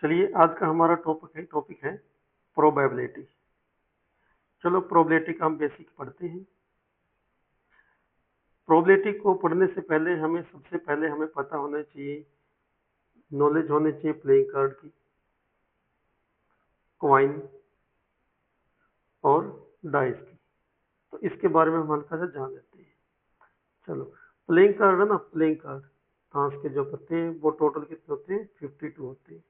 चलिए आज का हमारा टॉपिक है प्रोबेबिलिटी। चलो प्रोबेबिलिटी का हम बेसिक पढ़ते हैं। प्रोबेबिलिटी को पढ़ने से पहले सबसे पहले हमें पता होना चाहिए, नॉलेज होनी चाहिए प्लेइंग कार्ड की, क्वाइन और डाइस की। तो इसके बारे में हम हल्का सा जान लेते हैं। चलो प्लेइंग कार्ड है ना, प्लेइंग कार्ड ताश के जो पत्ते हैं वो टोटल कितने होते हैं? 52 होते हैं।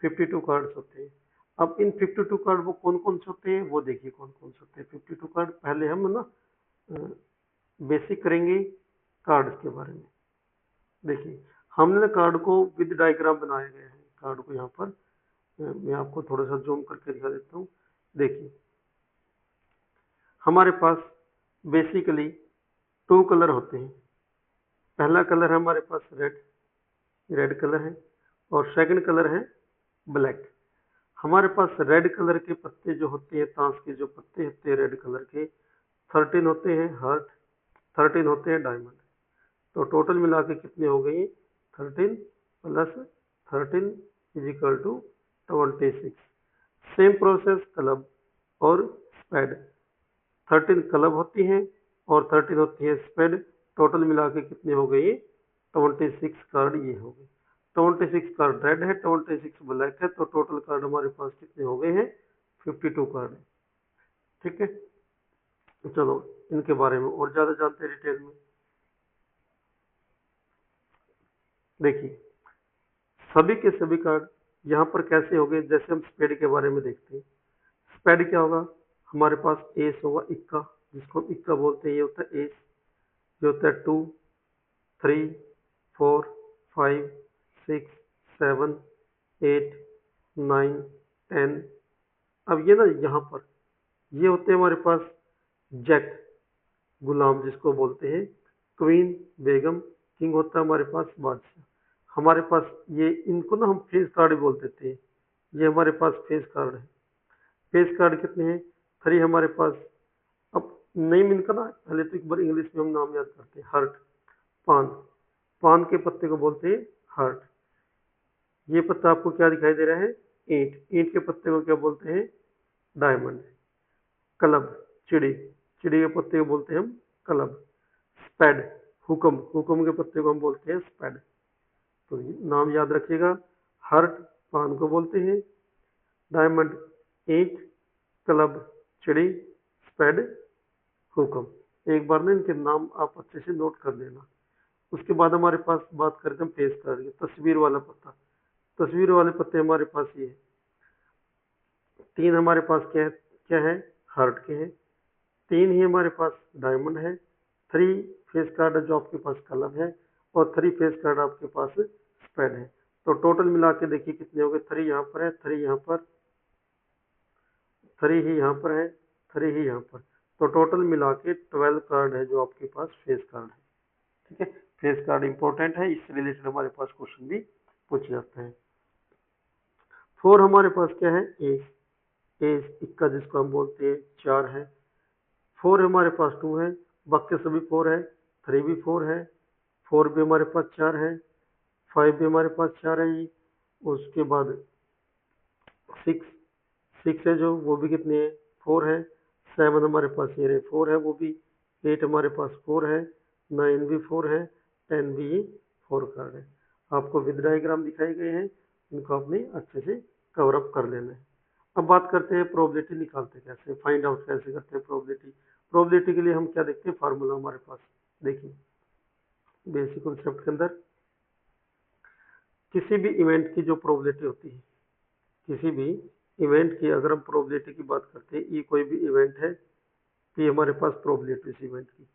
52 कार्ड्स होते हैं। अब इन 52 कार्ड वो कौन कौन से होते हैं वो देखिए कौन कौन से होते हैं 52 कार्ड। पहले हम ना बेसिक करेंगे कार्ड्स के बारे में। देखिए हमने कार्ड को विद डायग्राम बनाया गया है। कार्ड को यहाँ पर मैं आपको थोड़ा सा जूम करके दिखा देता हूँ। देखिए हमारे पास बेसिकली 2 कलर होते हैं। पहला कलर है हमारे पास रेड कलर है और सेकंड कलर है ब्लैक। हमारे पास रेड कलर के पत्ते जो होते हैं, ताश के जो पत्ते होते हैं रेड कलर के, 13 होते हैं हार्ट, 13 होते हैं डायमंड। तो टोटल मिला के कितने हो गई? 13 plus 13 is equal to 26। Same process club और स्पेड। 13 क्लब होती हैं और 13 होती है स्पेड। टोटल मिला के कितने हो गई? 26 कार्ड ये हो गए। 26 कार्ड रेड है, 26 ब्लैक है, तो टोटल कार्ड हमारे पास कितने हो गए हैं? 52 कार्ड है। ठीक है, चलो इनके बारे में और ज्यादा जानते हैं डिटेल में। देखिए सभी के सभी कार्ड यहाँ पर कैसे हो गए? जैसे हम स्पेड के बारे में देखते हैं। स्पेड क्या होगा? हमारे पास एस होगा, इक्का, जिसको हम इक्का बोलते हैं। ये होता है एस, ये होता है 2, 3, 4, 5, 6, 7, 8, 9, 10। अब ये ना यहाँ पर ये होते हैं हमारे पास जैक, गुलाम जिसको बोलते हैं, क्वीन बेगम, किंग होता है हमारे पास बादशाह। हमारे पास ये इनको ना हम फेस कार्ड भी बोल देते हैं। ये हमारे पास फेस कार्ड है। फेस कार्ड कितने हैं? 3 हमारे पास। अब नेम इनका ना पहले तो एक बार इंग्लिश में हम नाम याद करते हैं। हर्ट, पान, पान के पत्ते को बोलते हैं हर्ट। ये पत्ता आपको क्या दिखाई दे रहा है? ईंट, ईंट के पत्ते को क्या बोलते हैं? डायमंड। क्लब, चिड़ी, चिड़ी के पत्ते को बोलते हैं हम क्लब। स्पैड, हुक्म, हुक्म के पत्ते को हम बोलते हैं स्पैड। तो नाम याद रखिएगा। हर्ट पान को बोलते हैं, डायमंड ईंट, क्लब चिड़ी, स्पैड हुक्म। एक बार ना इनके नाम आप अच्छे से नोट कर लेना। उसके बाद हमारे पास बात करते हैं पेश कार्ड की। तस्वीर वाला पत्ता, तस्वीर वाले पत्ते हमारे पास ये 3 हमारे पास क्या है? हार्ट के हैं। 3 ही हमारे पास डायमंड है। 3 फेस कार्ड जो आपके पास क्लब है और 3 फेस कार्ड आपके पास स्पेड है। तो टोटल मिला के देखिए कितने हो गए? 3 यहाँ पर है, 3 यहाँ पर, 3 ही यहाँ पर है, 3 ही यहाँ पर। तो टोटल मिला के 12 कार्ड है जो आपके पास फेस कार्ड है। ठीक है, फेस कार्ड इंपॉर्टेंट है, इससे रिलेटेड हमारे पास क्वेश्चन भी पूछ जाते हैं। 4 हमारे पास क्या है? एस, एस इक्का जिसको हम बोलते हैं 4 है। 4 हमारे पास 2 है, बाकी सभी 4 है। 3 भी 4 है, 4 भी हमारे पास 4 है, 5 भी हमारे पास 4 है। उसके बाद 6, 6 है जो वो भी कितने है? 4 है। 7 हमारे पास ये रहे 4 है वो भी। 8 हमारे पास 4 है, 9 भी 4 है, 10 भी 4 कार्ड है। आपको विद डायग्राम दिखाए गए हैं, इनको आपने अच्छे से कवर अप कर लेना है। अब बात करते हैं प्रोबेबिलिटी निकालते कैसे, फाइंड आउट कैसे करते हैं प्रोबेबिलिटी। प्रोबेबिलिटी के लिए हम क्या देखते हैं? फार्मूला हमारे पास देखिए बेसिक कॉन्सेप्ट के अंदर किसी भी इवेंट की जो प्रोबेबिलिटी होती है, किसी भी इवेंट की अगर हम प्रोबेबिलिटी की बात करते हैं, ये कोई भी इवेंट है, पी हमारे पास प्रोबेबिलिटी इस इवेंट की,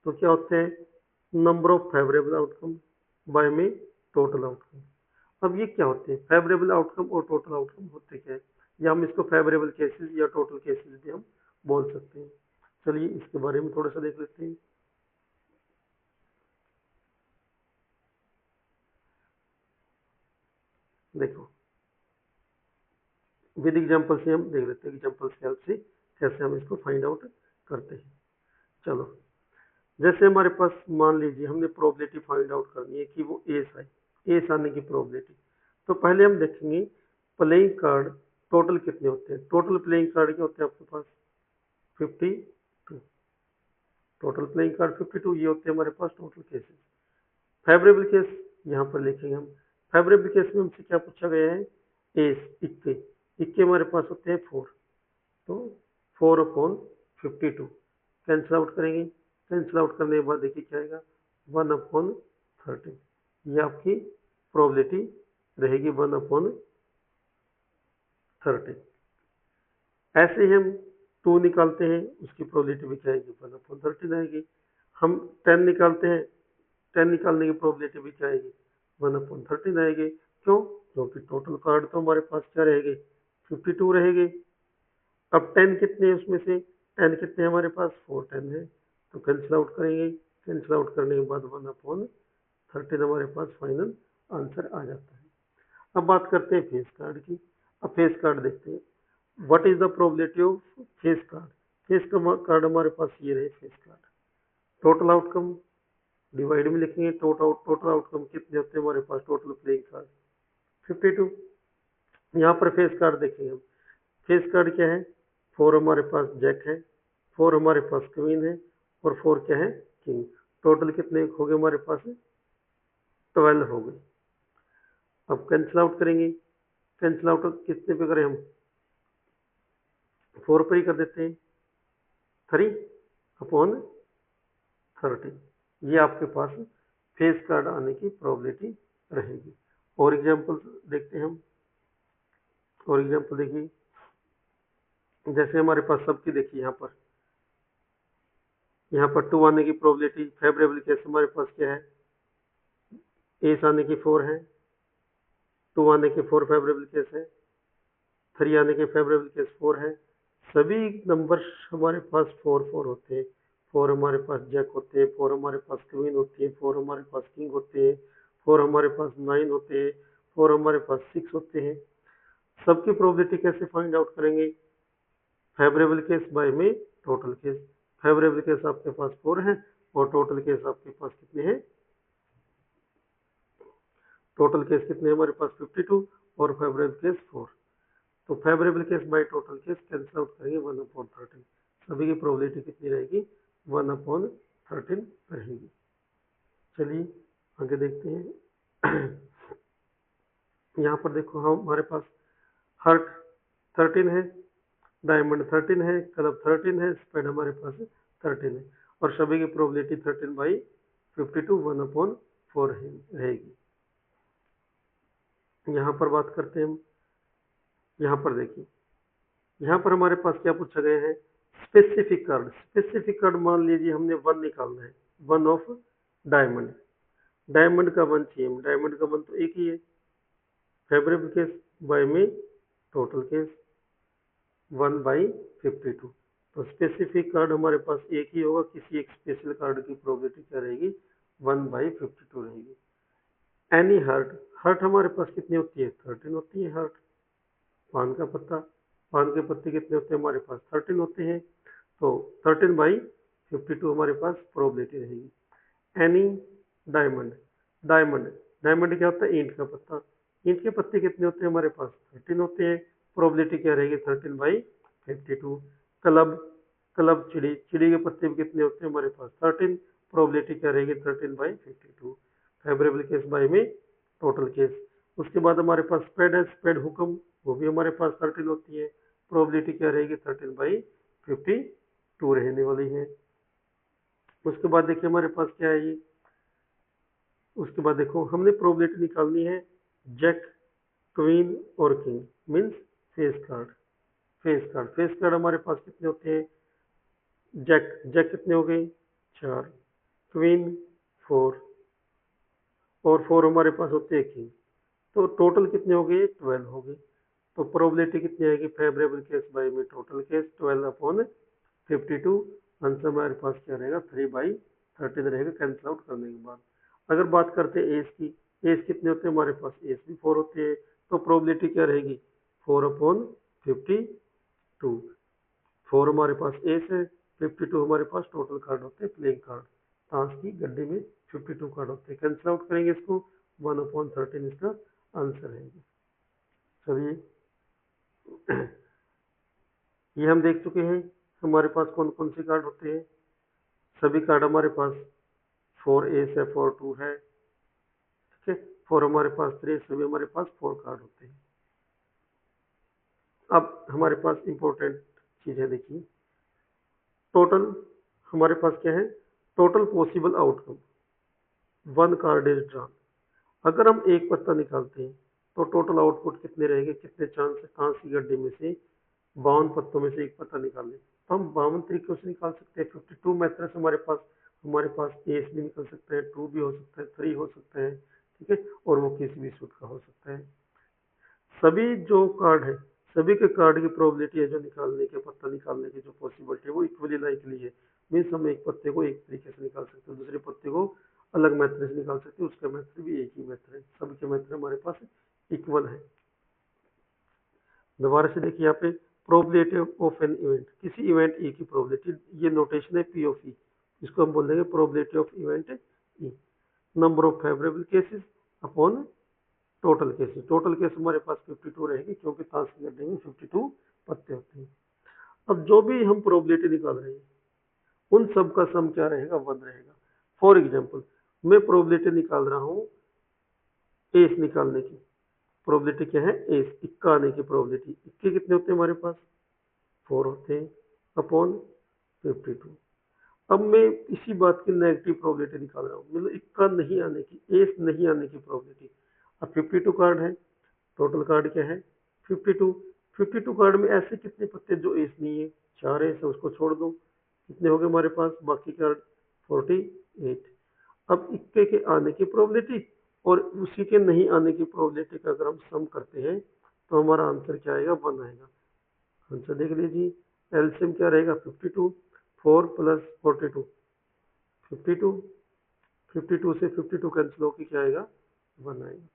तो क्या होते हैं? Number of favourable outcome by में टोटल आउटकम। अब ये क्या होते हैं? फेवरेबल आउटकम और टोटल आउटकम होते क्या है? या हम इसको फेवरेबल केसेस या टोटल केसेस भी हम बोल सकते हैं। चलिए इसके बारे में थोड़ा सा देख लेते हैं। देखो विद एग्जांपल से हम देख लेते हैं, एग्जांपल की हेल्प से कैसे हम इसको फाइंड आउट करते हैं। चलो जैसे हमारे पास मान लीजिए हमने प्रोबेबिलिटी फाइंड आउट करनी है कि वो एस आए, एस आने की प्रोबेबिलिटी। तो पहले हम देखेंगे प्लेइंग कार्ड टोटल कितने होते हैं। टोटल प्लेइंग कार्ड क्या होते हैं आपके पास 52। टोटल प्लेइंग कार्ड 52 ये होते हैं हमारे पास टोटल केसेस। फेवरेबल केस यहाँ पर लिखेंगे हम। फेवरेबल केस में हमसे क्या पूछा गया है, एस इक्के। इक्के हमारे पास होते हैं 4, तो 4/52 कैंसिल आउट करेंगे। कैंसिल आउट करने के बाद देखिए क्या आएगा 1/13। ये आपकी प्रोबेबिलिटी रहेगी 1/13। ऐसे ही हम 2 निकालते हैं, उसकी प्रोबेबिलिटी भी क्या आएगी 1/13 आएगी। हम 10 निकालते हैं, 10 निकालने की प्रोबेबिलिटी भी क्या आएगी 1/13 आएगी। क्यों? क्योंकि टोटल कार्ड तो हमारे पास क्या रहेंगे 52 रहेंगे। अब 10 कितने हैं उसमें से, 10 कितने हैं हमारे पास 4 10 है, तो कैंसिल आउट करेंगे। कैंसिल आउट करने के बाद 1/13 हमारे पास फाइनल आंसर आ जाता है। अब बात करते हैं फेस कार्ड की। अब फेस कार्ड देखते हैं, what is the probability of face card. Face card हमारे पास ये रहे face card. Total outcome divide में लिखेंगे, टोटल आउटकम कितने होते हैं हमारे पास टोटल प्लेइंग कार्ड 52। यहाँ पर फेस कार्ड देखेंगे हम। फेस कार्ड क्या है, 4 हमारे पास जैक है, 4 हमारे पास क्वीन है और 4 क्या है किंग। टोटल कितने हो गए हमारे पास 12 हो गए। अब कैंसिल आउट करेंगे। कैंसिल आउट कितने पे करें हम, 4 पे ही कर देते हैं, 3/13। ये आपके पास फेस कार्ड आने की प्रोबेबिलिटी रहेगी। और एग्जांपल देखते हैं हम। और एग्जांपल देखिए, जैसे हमारे पास सबकी देखिए यहाँ पर 2 आने की प्रोबेबिलिटी फेवरेबल केस हमारे पास क्या है, एस आने की 4 है, 2 आने के 4 फेवरेबल केस है, 3 आने के फेवरेबल केस 4 है। सभी नंबर हमारे पास 4 होते हैं। 4 हमारे पास जैक होते हैं, 4 हमारे पास क्वीन होती है, 4 हमारे पास किंग होते हैं, 4 हमारे पास 9 होते हैं, 4 हमारे पास 6 होते हैं। सबकी प्रोबेबिलिटी कैसे फाइंड आउट करेंगे, फेवरेबल केस बाय में टोटल केस। फेवरेबल केस आपके पास 4 है और टोटल केस आपके पास कितने हैं, टोटल केस कितने हमारे पास 52 और फेवरेबल केस 4। तो favourable case by total case cancel out करेंगे 1/13। सभी की प्रोबेबिलिटी कितनी रहेगी 1/13 रहेगी। चलिए आगे देखते हैं। यहाँ पर देखो हमारे पास हार्ट 13 है, डायमंड 13 है, क्लब 13 है, स्पेड हमारे पास 13 है और सभी की प्रोबेबिलिटी 13/52 1/4 रहेगी। यहाँ पर बात करते हैं हम। यहाँ पर देखिए, यहाँ पर हमारे पास क्या पूछा गया है, स्पेसिफिक कार्ड। स्पेसिफिक कार्ड मान लीजिए हमने 1 निकालना है, 1 ऑफ डायमंड। डायमंड का 1 चाहिए, डायमंड का 1 तो एक ही है। फेवरेबल केस बाय में टोटल केस 1/52। तो स्पेसिफिक कार्ड हमारे पास एक ही होगा, किसी एक स्पेशल कार्ड की प्रोबेबिलिटी क्या रहेगी 1/52 रहेगी। एनी हर्ट, हर्ट हमारे पास कितनी होती है 13 होती है हर्ट। पान का पत्ता, पान के पत्ते कितने होते हैं हमारे पास 13 होते हैं, तो 13/52 हमारे पास प्रोबेबिलिटी रहेगी। एनी डायमंड, डायमंड डायमंड क्या होता है ईंट का पत्ता। ईंट के पत्ते कितने होते हैं हमारे पास 13 होते हैं, प्रोबेबिलिटी क्या रहेगी 13/52। क्लब, क्लब चिड़ी, चिड़ी के पत्ते भी कितने होते हैं हमारे पास 13, प्रोबेबिलिटी क्या रहेगी 13/52। फेवरेबल केस बाय में टोटल केस। उसके बाद हमारे पास स्पेड है, स्पेड हुक्म, वो भी हमारे पास 13 होती है, प्रोबेबिलिटी क्या रहेगी 13/52 रहने वाली है। उसके बाद देखिए हमारे पास क्या है ये, उसके बाद देखो हमने प्रोबेबिलिटी निकालनी है जैक, क्वीन और king means face card. Face card, face card हमारे पास कितने होते हैं, जैक, जैक कितने हो गए 4, क्वीन 4 और 4 हमारे पास होते हैं किंग। तो टोटल कितने हो गए 12 हो गए। तो प्रोबेबिलिटी कितनी आएगी फेवरेबल केस बाय में टोटल केस 12/52। आंसर हमारे पास क्या रहेगा 3/13 रहेगा कैंसिल आउट करने के बाद। अगर बात करते हैं एस की, एस कितने होते हैं हमारे पास, एस भी 4 होते हैं, तो प्रोबेबिलिटी क्या रहेगी 4/52। 4 हमारे पास एस है, 52 हमारे पास टोटल कार्ड होते हैं प्लेइंग कार्ड। ताश की गड्डी में 52 कार्ड होते हैं। कैंसिल आउट करेंगे इसको 1/13 इसका आंसर रहेगी। चलिए ये हम देख चुके हैं हमारे पास कौन कौन से कार्ड होते हैं। सभी कार्ड हमारे पास 4A से 4 2 है, ठीक है। 4 हमारे पास 3, सभी हमारे पास 4 कार्ड होते हैं। अब हमारे पास इंपॉर्टेंट चीज है, देखिए टोटल हमारे पास क्या है, total possible outcome 1 card is drawn. अगर हम एक पत्ता निकालते हैं तो टोटल आउटपुट कितने रहेंगे, कितने चांस है कांच की गड्ढे में से 52 पत्तों में से एक पत्ता निकालने। तो हम 52 तरीकों से निकाल सकते हैं। 52 मेथड्स हमारे पास एस भी निकल सकता है, 2 भी हो सकता है, 3 हो सकता है, ठीक है, और वो किसी भी सूट का हो सकता है। सभी जो कार्ड है, सभी के कार्ड की प्रोबेबिलिटी है जो निकालने के, पत्ता निकालने की जो पॉसिबिलिटी है वो इक्वली लाइकली है। मीन्स हम एक पत्ते को एक तरीके से निकाल सकते हैं, दूसरे पत्ते को अलग मेथड से निकाल सकते हैं, उसका मेथड भी एक ही मेथड है, सबके मेथड हमारे पास इक्वल है। दोबारा से देखिए यहाँ पे प्रोबेबिलिटी ऑफ एन इवेंट, किसी इवेंट ई की प्रोबेबिलिटी, ये नोटेशन है पी ऑफ ई, इसको हम बोल देंगे probability of event E. Number of favourable cases upon total cases, total case हमारे पास 52 रहेगी क्योंकि ताश की गड्ढे में 52 पत्ते होते हैं। अब जो भी हम प्रोबेबिलिटी निकाल रहे हैं उन सब का सम क्या रहेगा, 1 रहेगा। फॉर एग्जाम्पल मैं प्रोबेबिलिटी निकाल रहा हूँ एस निकालने की, प्रोबेबिलिटी क्या है, एस, इक्का आने की प्रोबेबिलिटी, इक्के कितने होते हैं हमारे पास, 4 होते हैं अपॉन 52। अब मैं इसी बात की नेगेटिव प्रोबेबिलिटी निकाल रहा हूँ, मतलब इक्का नहीं आने की, एस नहीं आने की प्रोबेबिलिटी। अब 52 कार्ड है, टोटल कार्ड क्या है 52। 52 कार्ड में ऐसे कितने पत्ते जो एस नहीं है, 4 एस है, उसको छोड़ दो, कितने हो गए हमारे पास बाकी कार्ड 48। अब इक्के के आने की प्रोबेबिलिटी और उसी के नहीं आने की प्रोबेबिलिटी का अगर हम सम करते हैं तो हमारा आंसर क्या आएगा, 1 आएगा। आंसर देख लीजिए, एलसीएम क्या रहेगा 52, 4 प्लस 42, 52, 52 से 52 कैंसिल होकर क्या आएगा, 1 आएगा।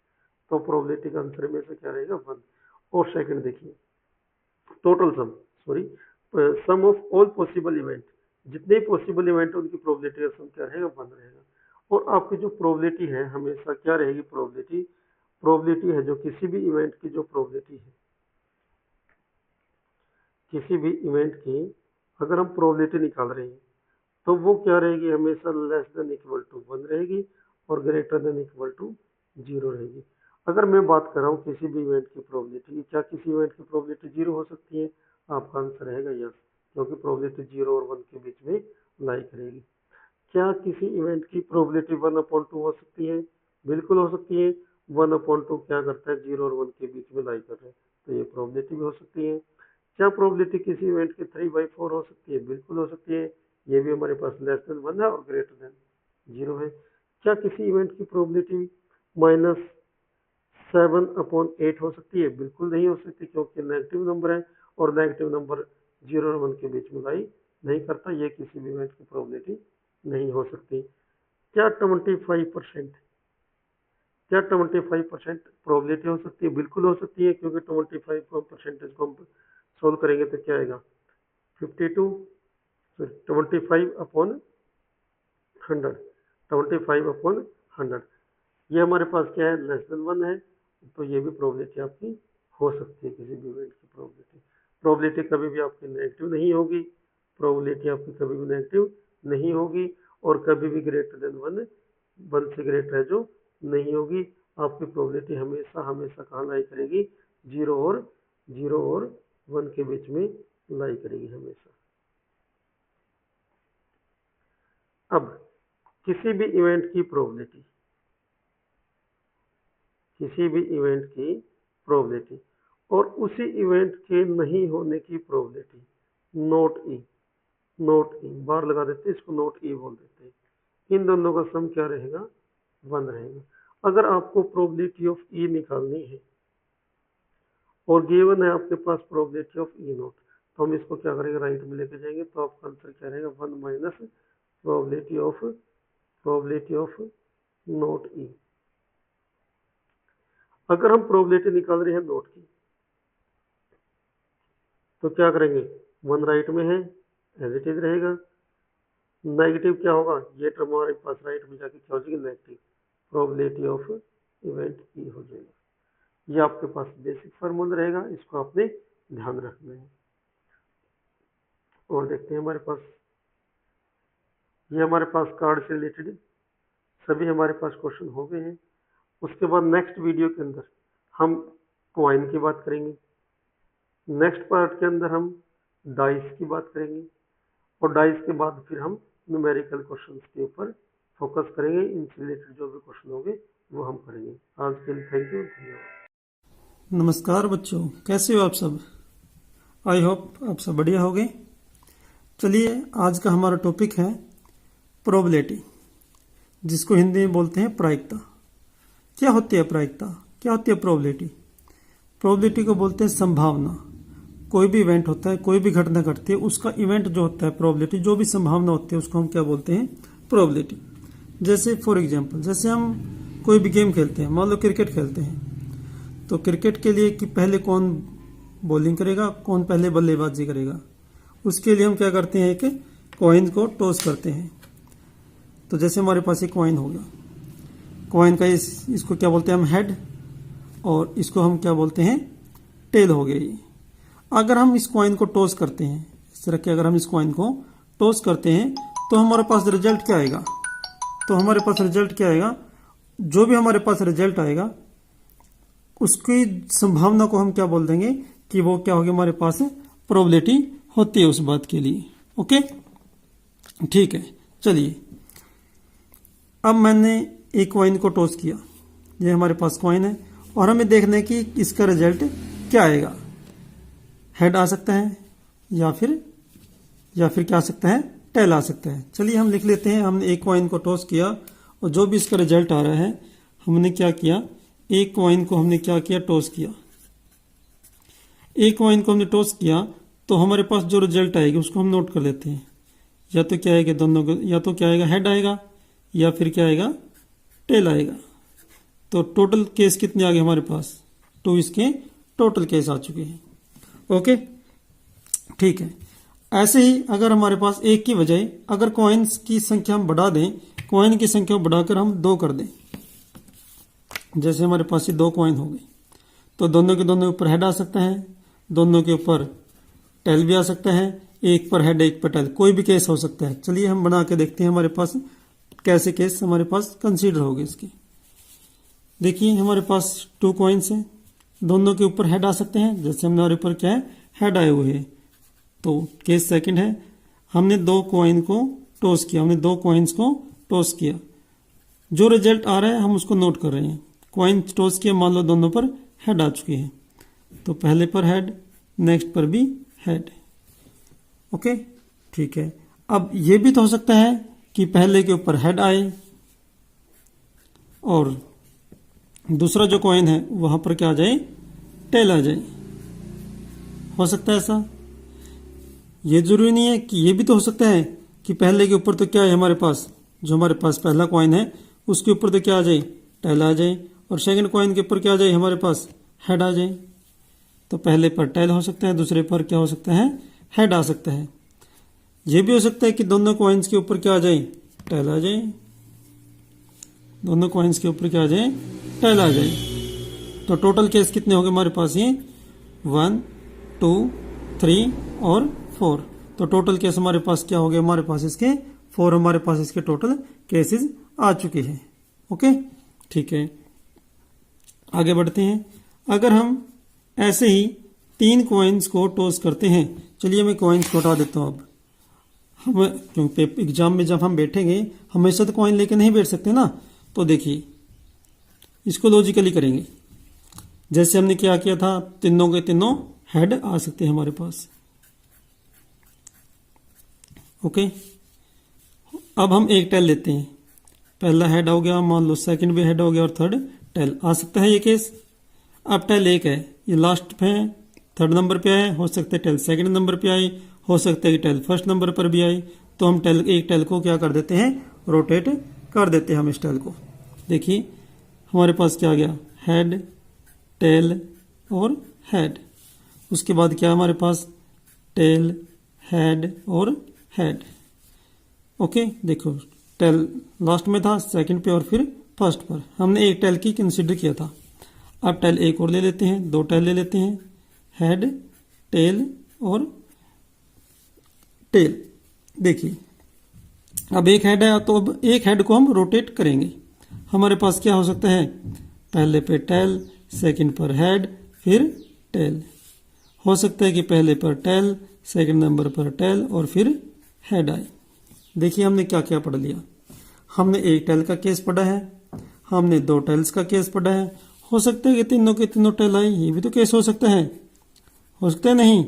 तो प्रोबेबिलिटी का आंसर में से क्या रहेगा, 1। और सेकंड देखिए total sum, sorry sum of all possible event, जितने पॉसिबल इवेंट उनकी प्रोबेबिलिटी का सम क्या रहेगा, 1 रहेगा। और आपकी जो प्रोबेबिलिटी है हमेशा क्या रहेगी, प्रोबेबिलिटी, प्रोबेबिलिटी है जो किसी भी इवेंट की जो प्रोबेबिलिटी है, किसी भी इवेंट की अगर हम प्रोबेबिलिटी निकाल रहे हैं तो वो क्या रहेगी, हमेशा लेस देन इक्वल टू 1 रहेगी और ग्रेटर देन इक्वल टू 0 रहेगी। अगर मैं बात कर रहा हूँ किसी भी इवेंट की प्रोबेबिलिटी, क्या किसी इवेंट की प्रोबेबिलिटी 0 हो सकती है, आपका आंसर रहेगा यस, क्योंकि प्रोबेबिलिटी 0 और 1 के बीच में लाई करेगी। क्या किसी इवेंट की प्रोबेबिलिटी 1/2 हो सकती है, बिल्कुल हो सकती है। 1/2 क्या करता है, 0 और 1 के बीच में लाई कर रहे हैं, तो ये प्रोबेबिलिटी भी हो सकती है। क्या प्रोबेबिलिटी किसी इवेंट की 3/4 हो सकती है, बिल्कुल हो सकती है, ये भी हमारे पास लेस देन 1 है और ग्रेटर देन 0 है। क्या किसी इवेंट की प्रोबेबिलिटी -7/8 हो सकती है, बिल्कुल नहीं हो सकती, क्योंकि नेगेटिव नंबर है और नेगेटिव नंबर 0 और 1 के बीच में लाई नहीं करता, ये किसी भी इवेंट की प्रोबेबिलिटी नहीं हो सकती। क्या 25%, क्या 25% प्रोबेबिलिटी हो सकती है, बिल्कुल हो सकती है, क्योंकि 25 को परसेंटेज को हम सोल्व करेंगे तो क्या आएगा 52, 25/100, 25/100, ये हमारे पास क्या है, लेस देन 1 है, तो ये भी प्रोबेबिलिटी आपकी हो सकती है, किसी भी इवेंट की प्रोबेबिलिटी। प्रोबेबिलिटी कभी भी आपकी नेगेटिव नहीं होगी, प्रोबेबिलिटी आपकी कभी भी नेगेटिव नहीं होगी और कभी भी ग्रेटर देन 1 से ग्रेटर है जो नहीं होगी। आपकी प्रोबेबिलिटी हमेशा हमेशा कहाँ लाई करेगी, 0 और 1 के बीच में लाई करेगी हमेशा। अब किसी भी इवेंट की प्रोबेबिलिटी, किसी भी इवेंट की प्रोबेबिलिटी और उसी इवेंट के नहीं होने की प्रोबेबिलिटी, नोट ई, नोट ई बार लगा देते हैं, इसको नोट ई बोल देते हैं, इन दोनों का सम क्या रहेगा, 1 रहेगा। अगर आपको प्रोबेबिलिटी ऑफ ई निकालनी है और गिवन है आपके पास प्रोबेबिलिटी ऑफ ई नोट, तो हम इसको क्या करेंगे, राइट में लेके जाएंगे, तो आपका आंसर क्या रहेगा, 1 माइनस प्रोबेबिलिटी ऑफ नोट ई। अगर हम प्रोबेबिलिटी निकाल रहे हैं नोट की तो क्या करेंगे, 1 राइट में है एज इट इज रहेगा, नेगेटिव क्या होगा, ये टर्म हमारे पास राइट में जाके क्या हो जाएगी, negative, probability of event E हो जाएगा। ये आपके पास बेसिक फार्मूला रहेगा, इसको आपने ध्यान रखना है। और देखते हैं हमारे पास, ये हमारे पास कार्ड से रिलेटेड सभी हमारे पास क्वेश्चन हो गए हैं। उसके बाद नेक्स्ट वीडियो के अंदर हम कॉइन की बात करेंगे, नेक्स्ट पार्ट के अंदर हम डाइस की बात करेंगे, और डाइस के बाद फिर हम न्यूमेरिकल क्वेश्चंस के ऊपर फोकस करेंगे। इनसे रिलेटेड जो भी क्वेश्चन होंगे वो हम करेंगे। आज के लिए थैंक यू, धन्यवाद। नमस्कार बच्चों, कैसे हो आप सब? आई होप आप सब बढ़िया होंगे। चलिए, आज का हमारा टॉपिक है प्रोबेबिलिटी, जिसको हिंदी में बोलते हैं प्रायिकता। क्या होती है प्रायिकता? क्या होती है प्रोबेबिलिटी? प्रोबेबिलिटी को बोलते हैं संभावना। कोई भी इवेंट होता है, कोई भी घटना घटती है, उसका इवेंट जो होता है प्रोबेबिलिटी, जो भी संभावना होती है उसको हम क्या बोलते हैं? प्रोबेबिलिटी। जैसे फॉर एग्जांपल, जैसे हम कोई भी गेम खेलते हैं, मान लो क्रिकेट खेलते हैं, तो क्रिकेट के लिए कि पहले कौन बॉलिंग करेगा, कौन पहले बल्लेबाजी करेगा, उसके लिए हम क्या करते हैं कि कॉइन को टॉस करते हैं। तो जैसे हमारे पास एक कॉइन हो गया, कॉइन का इसको क्या बोलते हैं हम? हेड, और इसको हम क्या बोलते हैं? टेल हो गया ये। अगर हम इस कॉइन को टॉस करते हैं, इस तरह के अगर हम इस कॉइन को टॉस करते हैं, तो हमारे पास रिजल्ट क्या आएगा? तो हमारे पास रिजल्ट क्या आएगा? जो भी हमारे पास रिजल्ट आएगा उसकी संभावना को हम क्या बोल देंगे कि वो क्या होगी? हमारे पास प्रोबेबिलिटी होती है उस बात के लिए। ओके, ठीक है। चलिए, अब मैंने एक कॉइन को टॉस किया, ये हमारे पास कॉइन है, और हमें देखना है कि इसका रिजल्ट क्या आएगा। हेड आ सकता है या फिर क्या आ सकता है? टेल आ सकता है। चलिए हम लिख लेते हैं, हमने एक कॉइन को टॉस किया और जो भी इसका रिजल्ट आ रहा है, हमने क्या किया? एक कॉइन को हमने क्या किया? टॉस किया। एक कॉइन को हमने टॉस किया तो हमारे पास जो रिजल्ट आएगी उसको हम नोट कर लेते हैं। या तो क्या आएगा? दोनों को, या तो क्या आएगा? हेड आएगा, या फिर क्या आएगा? टेल आएगा। तो टोटल केस कितने आ गए हमारे पास? 2 इसके टोटल केस आ चुके हैं। ओके, ठीक है। ऐसे ही अगर हमारे पास एक की बजाय अगर कॉइन्स की संख्या हम बढ़ा दें, कॉइन की संख्या बढ़ाकर हम 2 कर दें, जैसे हमारे पास ये 2 कॉइन हो गए, तो दोनों के ऊपर हेड आ सकता है, दोनों के ऊपर टेल भी आ सकता है, एक पर हेड एक पर टेल, कोई भी केस हो सकता है। चलिए हम बना के देखते हैं हमारे पास कैसे केस हमारे पास कंसीडर हो गए इसके। देखिए हमारे पास 2 कॉइन्स हैं, दोनों के ऊपर हेड आ सकते हैं, जैसे हमारे ऊपर क्या है? हेड आए हुए हैं। तो केस सेकंड है, हमने 2 कॉइन को टॉस किया, हमने 2 कॉइन्स को टॉस किया, जो रिजल्ट आ रहा है हम उसको नोट कर रहे हैं। कॉइन टॉस किया, मान लो दोनों पर हेड आ चुके हैं, तो पहले पर हेड, नेक्स्ट पर भी हेड। ओके, ठीक है। अब ये भी तो हो सकता है कि पहले के ऊपर हेड आए और दूसरा जो कॉइन है वहां पर क्या आ जाए? टेल आ जाए। हो सकता है ऐसा। ये जरूरी नहीं है कि ये भी तो हो सकता है कि पहले के ऊपर तो क्या है हमारे पास? जो हमारे पास पहला कॉइन है उसके ऊपर तो क्या आ जाए? टेल आ जाए, और सेकंड कॉइन के ऊपर क्या आ जाए? हमारे पास हेड आ जाए। तो पहले पर टेल हो सकता है, दूसरे पर क्या हो सकता है? हेड आ सकता है। ये भी हो सकता है कि दोनों कॉइन्स के ऊपर क्या आ जाए? टेल आ जाए। दोनों कॉइन्स के ऊपर क्या आ जाए? टेल आ जाए। तो टोटल केस कितने हो गए हमारे पास? ये 1, 2, 3 और 4। तो टोटल केस हमारे पास क्या हो गए? हमारे पास इसके 4 हमारे पास इसके टोटल केसेस आ चुके हैं। ओके, ठीक है। आगे बढ़ते हैं। अगर हम ऐसे ही 3 कॉइन्स को टॉस करते हैं, चलिए मैं कॉइन्स को हटा देता हूं। अब हम, क्योंकि एग्जाम में जब हम बैठेंगे हमेशा तो कॉइन लेके नहीं बैठ सकते ना, तो देखिए इसको लॉजिकली करेंगे। जैसे हमने क्या किया था, तीनों के तीनों हेड आ सकते हैं हमारे पास। ओके, अब हम एक टेल लेते हैं। पहला हेड हो गया, मान लो सेकंड भी हेड हो गया, और थर्ड टेल आ सकता है ये केस। अब टेल एक है, ये लास्ट पे है, थर्ड नंबर पे आए, हो सकता है टेल सेकंड नंबर पे आए, हो सकता है कि टेल फर्स्ट नंबर पर भी आए। तो हम एक टेल को क्या कर देते हैं? रोटेट कर देते हैं हम इस टेल को। देखिए हमारे पास क्या आ गया? हेड, टेल और हेड। उसके बाद क्या हमारे पास? टेल, हेड और हेड। ओके, देखो टेल लास्ट में था, सेकंड पे और फिर फर्स्ट पर हमने एक टेल की कंसीडर किया था। अब टेल एक और ले लेते हैं, 2 टेल ले लेते हैं, हेड, टेल और टेल। देखिए अब एक हेड है तो अब एक हेड को हम रोटेट करेंगे। हमारे पास क्या हो सकता है, पहले पे टेल, सेकंड पर हेड, फिर टेल। हो सकता है कि पहले पर टेल, सेकंड नंबर पर टेल और फिर हेड आए। देखिए हमने क्या क्या पढ़ लिया। हमने एक टेल का केस पढ़ा है, हमने 2 टेल्स का केस पढ़ा है। हो सकता है कि तीनों के तीनों टेल आए, ये भी तो केस हो सकता है नहीं।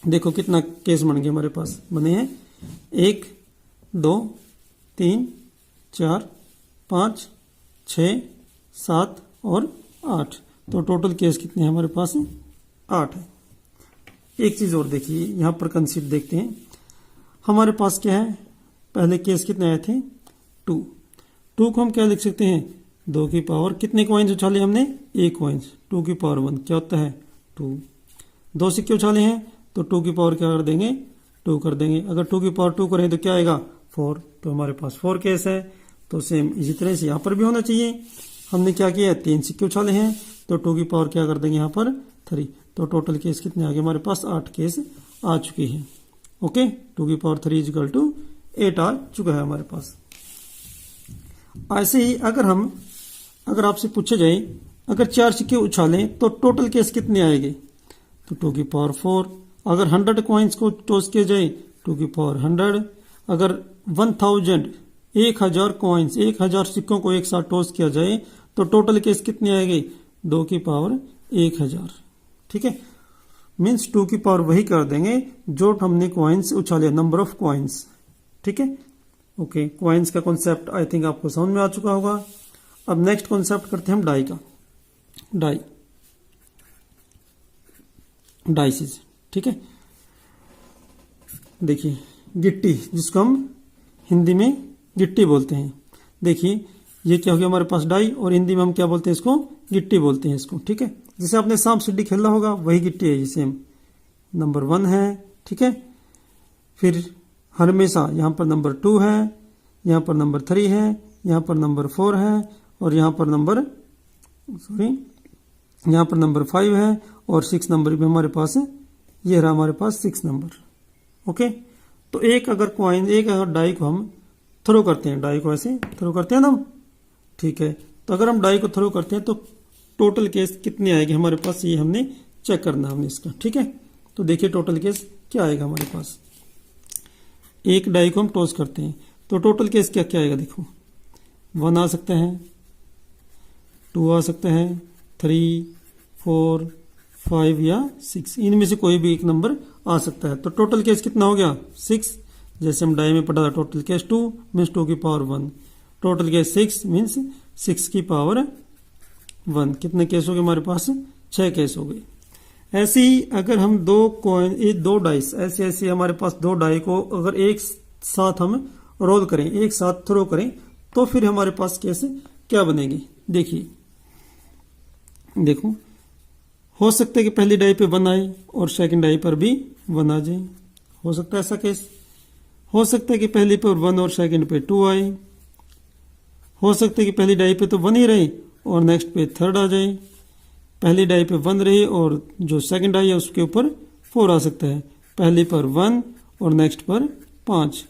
देखो कितना केस बन गया हमारे पास, बने हैं 1 2 3 4 5 6 7 और 8। तो टोटल केस कितने हैं हमारे पास, 8 है। एक चीज और देखिए, यहां पर कंसीड देखते हैं। हमारे पास क्या है, पहले केस कितने आए थे, 2 को हम क्या लिख सकते हैं, 2 की पावर, कितने कॉइन्स उछाले हमने, 1 कॉइन्स, 2 की पावर 1 क्या होता है 2। 2 सिक्के उछाले हैं तो 2 की पावर क्या कर देंगे, 2 कर देंगे। अगर 2 की पावर 2 करें तो क्या आएगा 4। तो हमारे पास 4 केस है। तो सेम इसी तरह से यहाँ पर भी होना चाहिए। हमने क्या किया, 3 सिक्के उछाले हैं तो 2 की पावर क्या कर देंगे यहाँ पर 3। तो टोटल केस कितने आ गए हमारे पास, 8 केस आ चुकी है। ओके, 2 की पावर 3 इक्वल टू 8 आ चुका है हमारे पास। ऐसे ही अगर आपसे पूछे जाए, अगर 4 सिक्के उछालें तो टोटल केस कितने आएंगे, तो 2 की पावर 4। अगर 100 कॉइन्स को टॉस किया जाए 2 की पावर 100। अगर 1000 कॉइन्स, 1000 सिक्कों को एक साथ टॉस किया जाए तो टोटल केस कितने आएंगे, 2 की पावर 1000। ठीक है, मीन्स 2 की पावर वही कर देंगे जो हमने कॉइन्स उछाले, नंबर ऑफ कॉइन्स। ठीक है, ओके, कॉइन्स का कॉन्सेप्ट आई थिंक आपको समझ में आ चुका होगा। अब नेक्स्ट कॉन्सेप्ट करते हैं हम डाई का। डाइसिस, ठीक है। देखिए गिट्टी, जिसको हम हिंदी में गिट्टी बोलते हैं। देखिए ये क्या हो गया हमारे पास डाई, और हिंदी में हम क्या बोलते हैं इसको, गिट्टी बोलते हैं इसको। ठीक है, जैसे आपने सांप सीढ़ी खेला होगा वही गिट्टी है, जिसे नंबर 1 है। ठीक है, फिर हमेशा यहाँ पर नंबर 2 है, यहाँ पर नंबर 3 है, यहाँ पर नंबर 4 है, और यहाँ पर नंबर 5 है, और 6 नंबर भी हमारे पास है। ये रहा हमारे पास 6 नंबर। ओके, तो एक अगर डाई को हम थ्रो करते हैं, डाई को ऐसे थ्रो करते हैं ना हम, ठीक है। तो अगर हम डाई को थ्रो करते हैं तो टोटल केस कितने आएंगे हमारे पास, ये हमने चेक करना हमने इसका। ठीक है, तो देखिए टोटल केस क्या आएगा हमारे पास। एक डाई को हम टॉस करते हैं तो टोटल केस क्या क्या आएगा, देखो 1 आ सकता है, 2 आ सकता है, 3 4 5 या 6, इनमें से कोई भी एक नंबर आ सकता है। तो टोटल केस कितना हो गया 6। जैसे हम डाई में पढ़ा था, टोटल केस 2 मीन्स 2 की पावर 1, टोटल केस 6 मीन्स 6 की पावर 1। कितने केस हो गए हमारे पास, 6 केस हो गए। ऐसे ही अगर हम 2 डाइस ऐसे हमारे पास 2 डाई को अगर एक साथ हम रोल करें, एक साथ थ्रो करें, तो फिर हमारे पास केस क्या बनेगी। देखिए देखो, हो सकता है कि पहली डाई पे 1 आए और सेकंड डाई पर भी 1 आ जाए, हो सकता है ऐसा केस। हो सकता है कि पहली पर 1 और सेकंड पे 2 आए। हो सकता है कि पहली डाई पे तो 1 ही रहे और नेक्स्ट पे 3rd आ जाए। पहली डाई पे 1 रही और जो सेकंड डाई है उसके ऊपर 4 आ सकता है। पहली पर 1 और नेक्स्ट पर 5,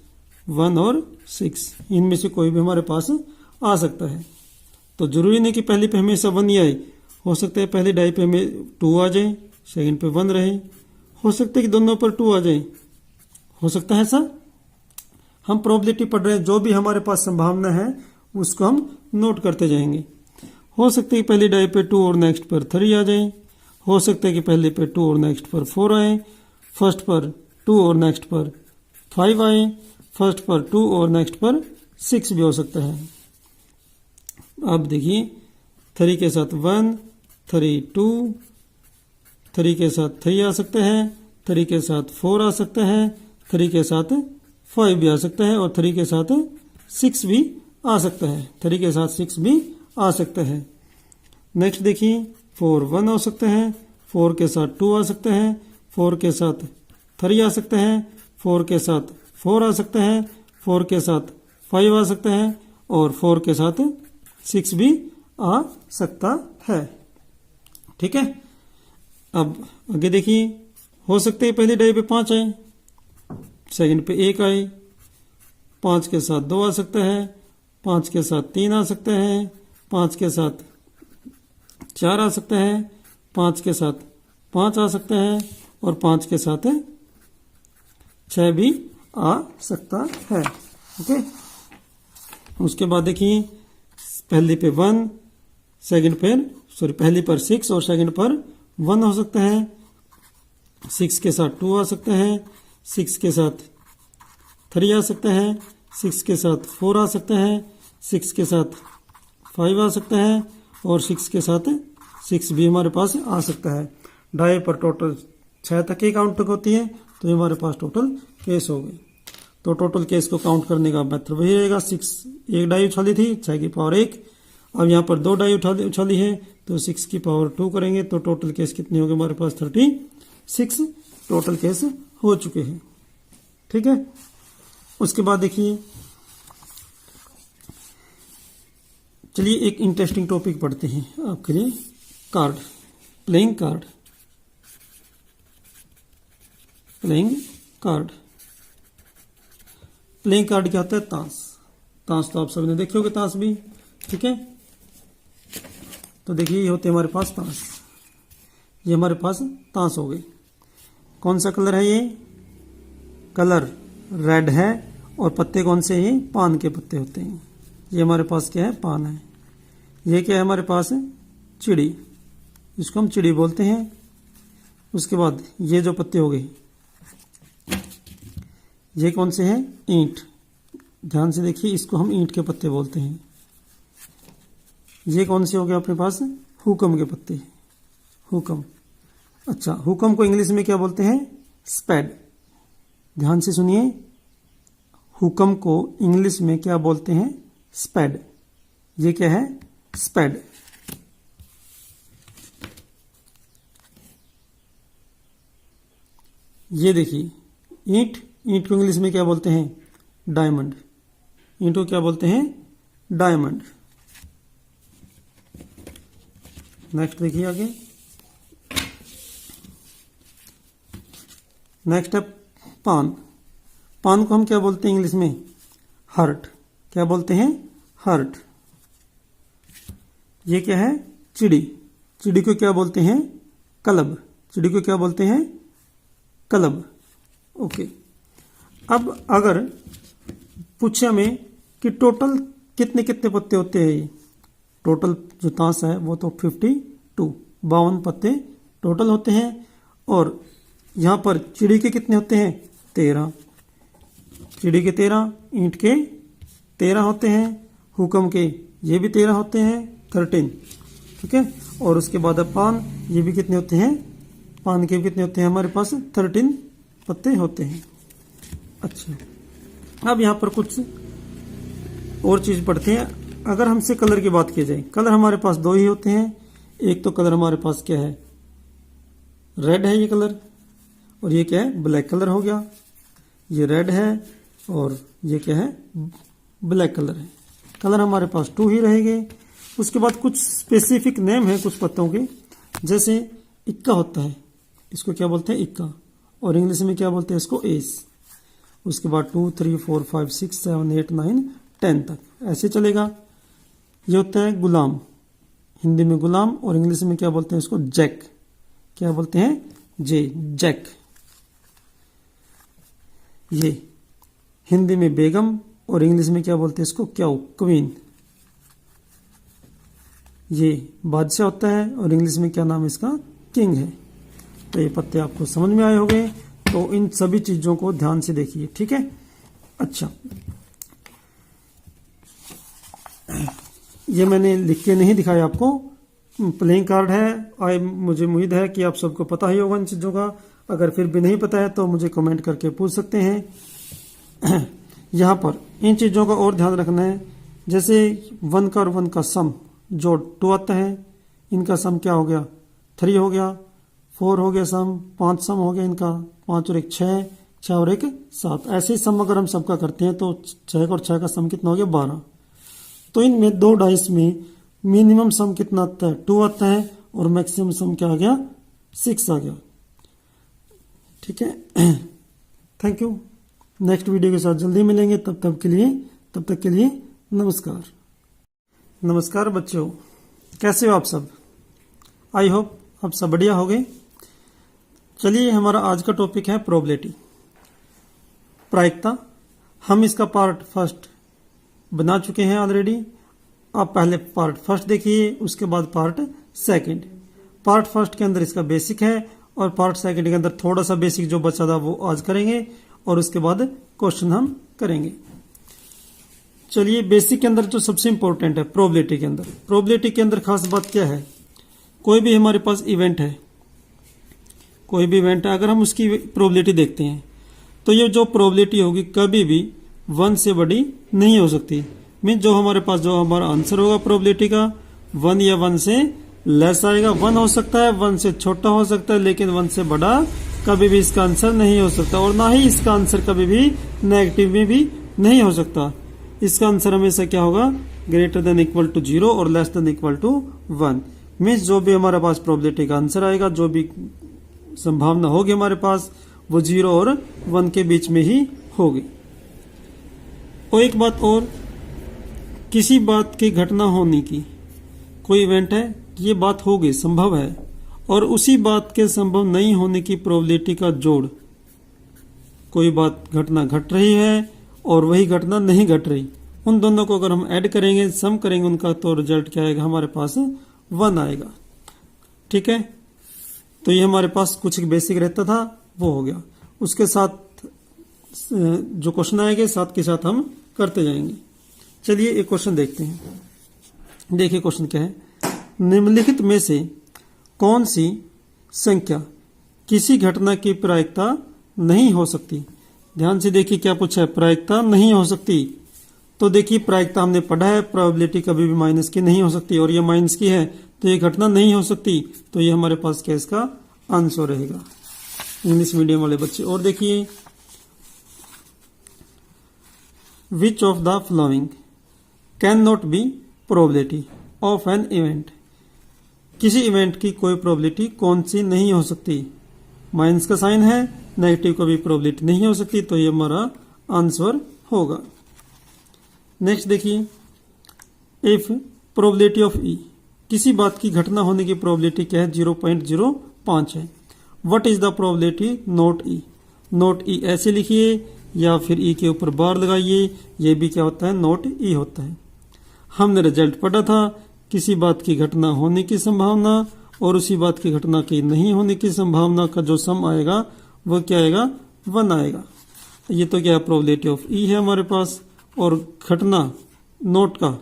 1 और 6, इनमें से कोई भी हमारे पास आ सकता है। तो जरूरी नहीं कि पहली पे हमेशा 1 ही आए, हो सकता है पहली डाई पे हमें 2 आ जाए, सेकंड पे 1 रहे। हो सकता है कि दोनों पर 2 आ जाए, हो सकता है ऐसा। हम प्रोबेबिलिटी पढ़ रहे हैं, जो भी हमारे पास संभावना है उसको हम नोट करते जाएंगे। हो सकता है कि पहली डाई पे 2 और नेक्स्ट पर 3 आ जाए। हो सकता है कि पहले पे 2 और नेक्स्ट पर 4 आए। फर्स्ट पर 2 और नेक्स्ट पर 5 आए। फर्स्ट पर 2 और नेक्स्ट पर 6 भी हो सकता है। अब देखिए 3 के साथ 1, 3 2, 3 के साथ 3 आ सकता है, 3 के साथ 4 आ सकता है, 3 के साथ 5 भी आ सकता है, और 3 के साथ 6 भी आ सकता है। 3 के साथ 6 भी आ सकता है। नेक्स्ट देखिए 4 1 हो सकता है, 4 के साथ 2 आ सकता है, 4 के साथ 3 आ सकता है, 4 के साथ 4 आ सकता है, 4 के साथ 5 आ सकता है, और 4 के साथ 6 भी आ सकता है। ठीक है। अब आगे देखिए, हो सकते हैं पहली डाई पे 5 आए, सेकंड पे 1 आए, 5 के साथ 2 आ सकता है, 5 के साथ 3 आ सकता है, 5 के साथ 4 आ सकता है, 5 के साथ 5 आ सकता है और 5 के साथ 6 भी आ सकता है। ओके, उसके बाद देखिए पहली पे 1, सेकंड पे पहली पर 6 और सेकंड पर 1 हो सकता है, 6 के साथ 2 आ सकता है, 6 के साथ 3 आ सकता है, 6 के साथ 4 आ सकता है, 6 के साथ 5 आ सकता है और 6 के साथ 6 भी हमारे पास आ सकता है। डाई पर टोटल 6 तक ही काउंट होती है, तो ये हमारे पास टोटल केस हो गए। तो टोटल केस को काउंट करने का मेथड वही रहेगा। 6 एक डाई उछाली थी, 6 की पावर 1। अब यहाँ पर 2 डाई उछाली है तो 6 की पावर 2 करेंगे, तो टोटल केस कितने हो गए हमारे पास 36 टोटल केस हो चुके हैं। ठीक है, उसके बाद देखिए, चलिए एक इंटरेस्टिंग टॉपिक पढ़ते हैं आपके लिए। Card, playing card. Playing card, playing card क्या होता है? ताश। ताश तो आप सबने देखे होंगे, ताश भी। ठीक है, तो देखिए ये होते हैं हमारे पास ताश। ये हमारे पास ताश हो गई। कौन सा कलर है? ये कलर रेड है और पत्ते कौन से हैं? पान के पत्ते होते हैं। ये हमारे पास क्या है? पान है। ये क्या है हमारे पास? चिड़ी, इसको हम चिड़ी बोलते हैं। उसके बाद ये जो पत्ते हो गए, ये कौन से हैं? ईंट। ध्यान से देखिए, इसको हम ईंट के पत्ते बोलते हैं। ये कौन से हो गए अपने पास? हुकम के पत्ते। हुकम। अच्छा, हुकम को इंग्लिश में क्या बोलते हैं? स्पैड। ध्यान से सुनिए, हुकम को इंग्लिश में क्या बोलते हैं? स्पैड। ये क्या है? स्पैड। ये देखिए ईंट, ईंट को इंग्लिश में क्या बोलते हैं? डायमंड। ईंट को क्या बोलते हैं? डायमंड। नेक्स्ट देखिए आगे, नेक्स्ट है पान। पान को हम क्या बोलते हैं इंग्लिश में? हर्ट। क्या बोलते हैं? हर्ट। ये क्या है? चिड़ी। चिड़ी को क्या बोलते हैं? कलब। चिड़ी को क्या बोलते हैं? कलब। ओके, अब अगर पूछे हमें कि टोटल कितने कितने पत्ते होते हैं, टोटल जो ताश है वो तो 52 पत्ते टोटल होते हैं। और यहां पर चिड़ी के कितने होते हैं? 13। चिड़ी के 13, ईंट के 13 होते हैं, हुकम के ये भी 13 होते हैं, 13। ठीक है, और उसके बाद अब पान, ये भी कितने होते हैं? पान के कितने होते हैं हमारे पास? 13 पत्ते होते हैं। अच्छा, अब यहां पर कुछ और चीज पढ़ते हैं। अगर हमसे कलर की बात की जाए, कलर हमारे पास 2 ही होते हैं। एक तो कलर हमारे पास क्या है? रेड है ये कलर, और ये क्या है? ब्लैक कलर हो गया। ये रेड है और ये क्या है? ब्लैक कलर है। कलर हमारे पास 2 ही रहेंगे। उसके बाद कुछ स्पेसिफिक नेम है कुछ पत्तों के, जैसे इक्का होता है, इसको क्या बोलते हैं? इक्का, और इंग्लिश में क्या बोलते हैं इसको? एस। उसके बाद 2, 3, 4, 5, 6, 7, 8, 9, 10 तक ऐसे चलेगा। ये होता है गुलाम, हिंदी में गुलाम, और इंग्लिश में क्या बोलते हैं इसको? जैक। क्या बोलते हैं? जे, जैक। ये हिंदी में बेगम, और इंग्लिश में क्या बोलते हैं इसको? क्याऊ, क्वीन। ये बादशाह होता है, और इंग्लिश में क्या नाम है इसका? किंग है। तो ये पत्ते आपको समझ में आए होंगे। तो इन सभी चीजों को ध्यान से देखिए। ठीक है, अच्छा, ये मैंने लिख के नहीं दिखाया आपको, प्लेइंग कार्ड है। मुझे उम्मीद है कि आप सबको पता ही होगा इन चीजों का। अगर फिर भी नहीं पता है तो मुझे कमेंट करके पूछ सकते हैं। यहाँ पर इन चीजों का और ध्यान रखना है, जैसे 1 का और 1 का सम जो 2 आता है, इनका सम क्या हो गया? 3 हो गया। 4 हो गया सम, 5 सम हो गया इनका, 5 और 1 6, 6 और 1 7। ऐसे ही सम अगर हम सबका करते हैं तो 6 और 6 का सम कितना हो गया? 12। तो इनमें 2 डाइस में मिनिमम सम कितना आता है? 2 आता है, और मैक्सिमम सम क्या आ गया 6 आ गया। ठीक है, थैंक यू। नेक्स्ट वीडियो के साथ जल्दी मिलेंगे, तब तक के लिए नमस्कार। नमस्कार बच्चों, कैसे हो आप सब? आई होप आप सब बढ़िया हो गए। चलिए, हमारा आज का टॉपिक है प्रोबेबिलिटी, प्रायिकता। हम इसका पार्ट फर्स्ट बना चुके हैं ऑलरेडी। आप पहले पार्ट फर्स्ट देखिए, उसके बाद पार्ट सेकंड। पार्ट फर्स्ट के अंदर इसका बेसिक है और पार्ट सेकंड के अंदर थोड़ा सा बेसिक जो बचा था वो आज करेंगे और उसके बाद क्वेश्चन हम करेंगे। चलिए, बेसिक के अंदर जो सबसे इंपॉर्टेंट है प्रोबेबिलिटी के अंदर, प्रोबेबिलिटी के अंदर खास बात क्या है? कोई भी हमारे पास इवेंट है, अगर हम उसकी प्रोबेबिलिटी देखते हैं तो ये जो प्रोबेबिलिटी होगी कभी भी 1 से बड़ी नहीं हो सकती। मीन जो हमारे पास जो हमारा आंसर होगा प्रोबेबिलिटी का 1 या 1 से लेस आएगा। 1 हो सकता है, 1 से छोटा हो सकता है, लेकिन 1 से बड़ा कभी भी इसका आंसर नहीं हो सकता। और ना ही इसका आंसर कभी भी नेगेटिव में भी नहीं हो सकता। इसका आंसर हमेशा क्या होगा? ग्रेटर देन इक्वल टू 0 और less than equal to 1। Means जो भी हमारे पास प्रोबेबिलिटी का आंसर आएगा, जो भी संभावना होगी हमारे पास, वो 0 और 1 के बीच में ही होगी। और एक बात और, किसी बात की घटना होने की, कोई इवेंट है, ये बात होगी, संभव है, और उसी बात के संभव नहीं होने की प्रोबेबिलिटी का जोड़, कोई बात घटना घट रही है और वही घटना नहीं घट रही, उन दोनों को अगर हम ऐड करेंगे, सम करेंगे उनका, तो रिजल्ट क्या आएगा? हमारे पास 1 आएगा। ठीक है, तो ये हमारे पास कुछ बेसिक रहता था, वो हो गया। उसके साथ जो क्वेश्चन आएंगे साथ के साथ हम करते जाएंगे। चलिए एक क्वेश्चन देखते हैं। देखिए क्वेश्चन क्या है? निम्नलिखित में से कौन सी संख्या किसी घटना की प्रायिकता नहीं हो सकती? ध्यान से देखिए क्या पूछा है, प्रायिकता नहीं हो सकती। तो देखिए प्रायिकता हमने पढ़ा है, प्रोबेबिलिटी कभी भी माइनस की नहीं हो सकती, और ये माइनस की है तो ये घटना नहीं हो सकती। तो ये हमारे पास क्या इसका आंसर रहेगा, इंग्लिश मीडियम वाले बच्चे। और देखिए, which of the following can not be probability of an event? किसी इवेंट की कोई प्रोबेबिलिटी कौन सी नहीं हो सकती? माइनस का साइन है, नेगेटिव का भी प्रोबेबिलिटी नहीं हो सकती, तो ये हमारा आंसर होगा। नेक्स्ट देखिए, इफ प्रोबेबिलिटी ऑफ ई, किसी बात की घटना होने की प्रोबेबिलिटी क्या है? 0.05 है। What is the probability not E? Not E ऐसे लिखिए या फिर ई के ऊपर बार लगाइए, ये भी क्या होता है? नॉट ई होता है। हमने रिजल्ट पढ़ा था, किसी बात की घटना होने की संभावना और उसी बात की घटना की नहीं होने की संभावना का जो सम आएगा वो क्या आएगा? 1 आएगा। ये तो क्या है? प्रोबेबिलिटी ऑफ ई है हमारे पास। और घटना नोट का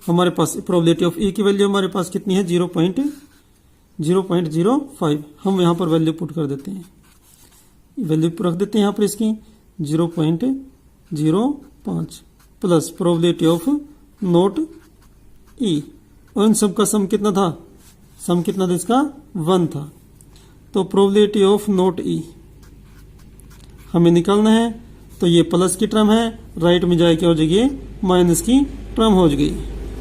हमारे पास प्रोबेबिलिटी ऑफ ई की वैल्यू हमारे पास कितनी है? 0.05। हम यहां पर वैल्यू पुट कर देते हैं, वैल्यू रख देते हैं यहां पर इसकी 0.05 प्लस प्रोबेबिलिटी ऑफ नोट ई, और इन सब का सम कितना था? सम कितना था इसका? 1 था। तो प्रोबेबिलिटी ऑफ नोट ई हमें निकालना है, तो ये प्लस की टर्म है, राइट में जाए क्या हो जाएगी? माइनस की टर्म हो गई।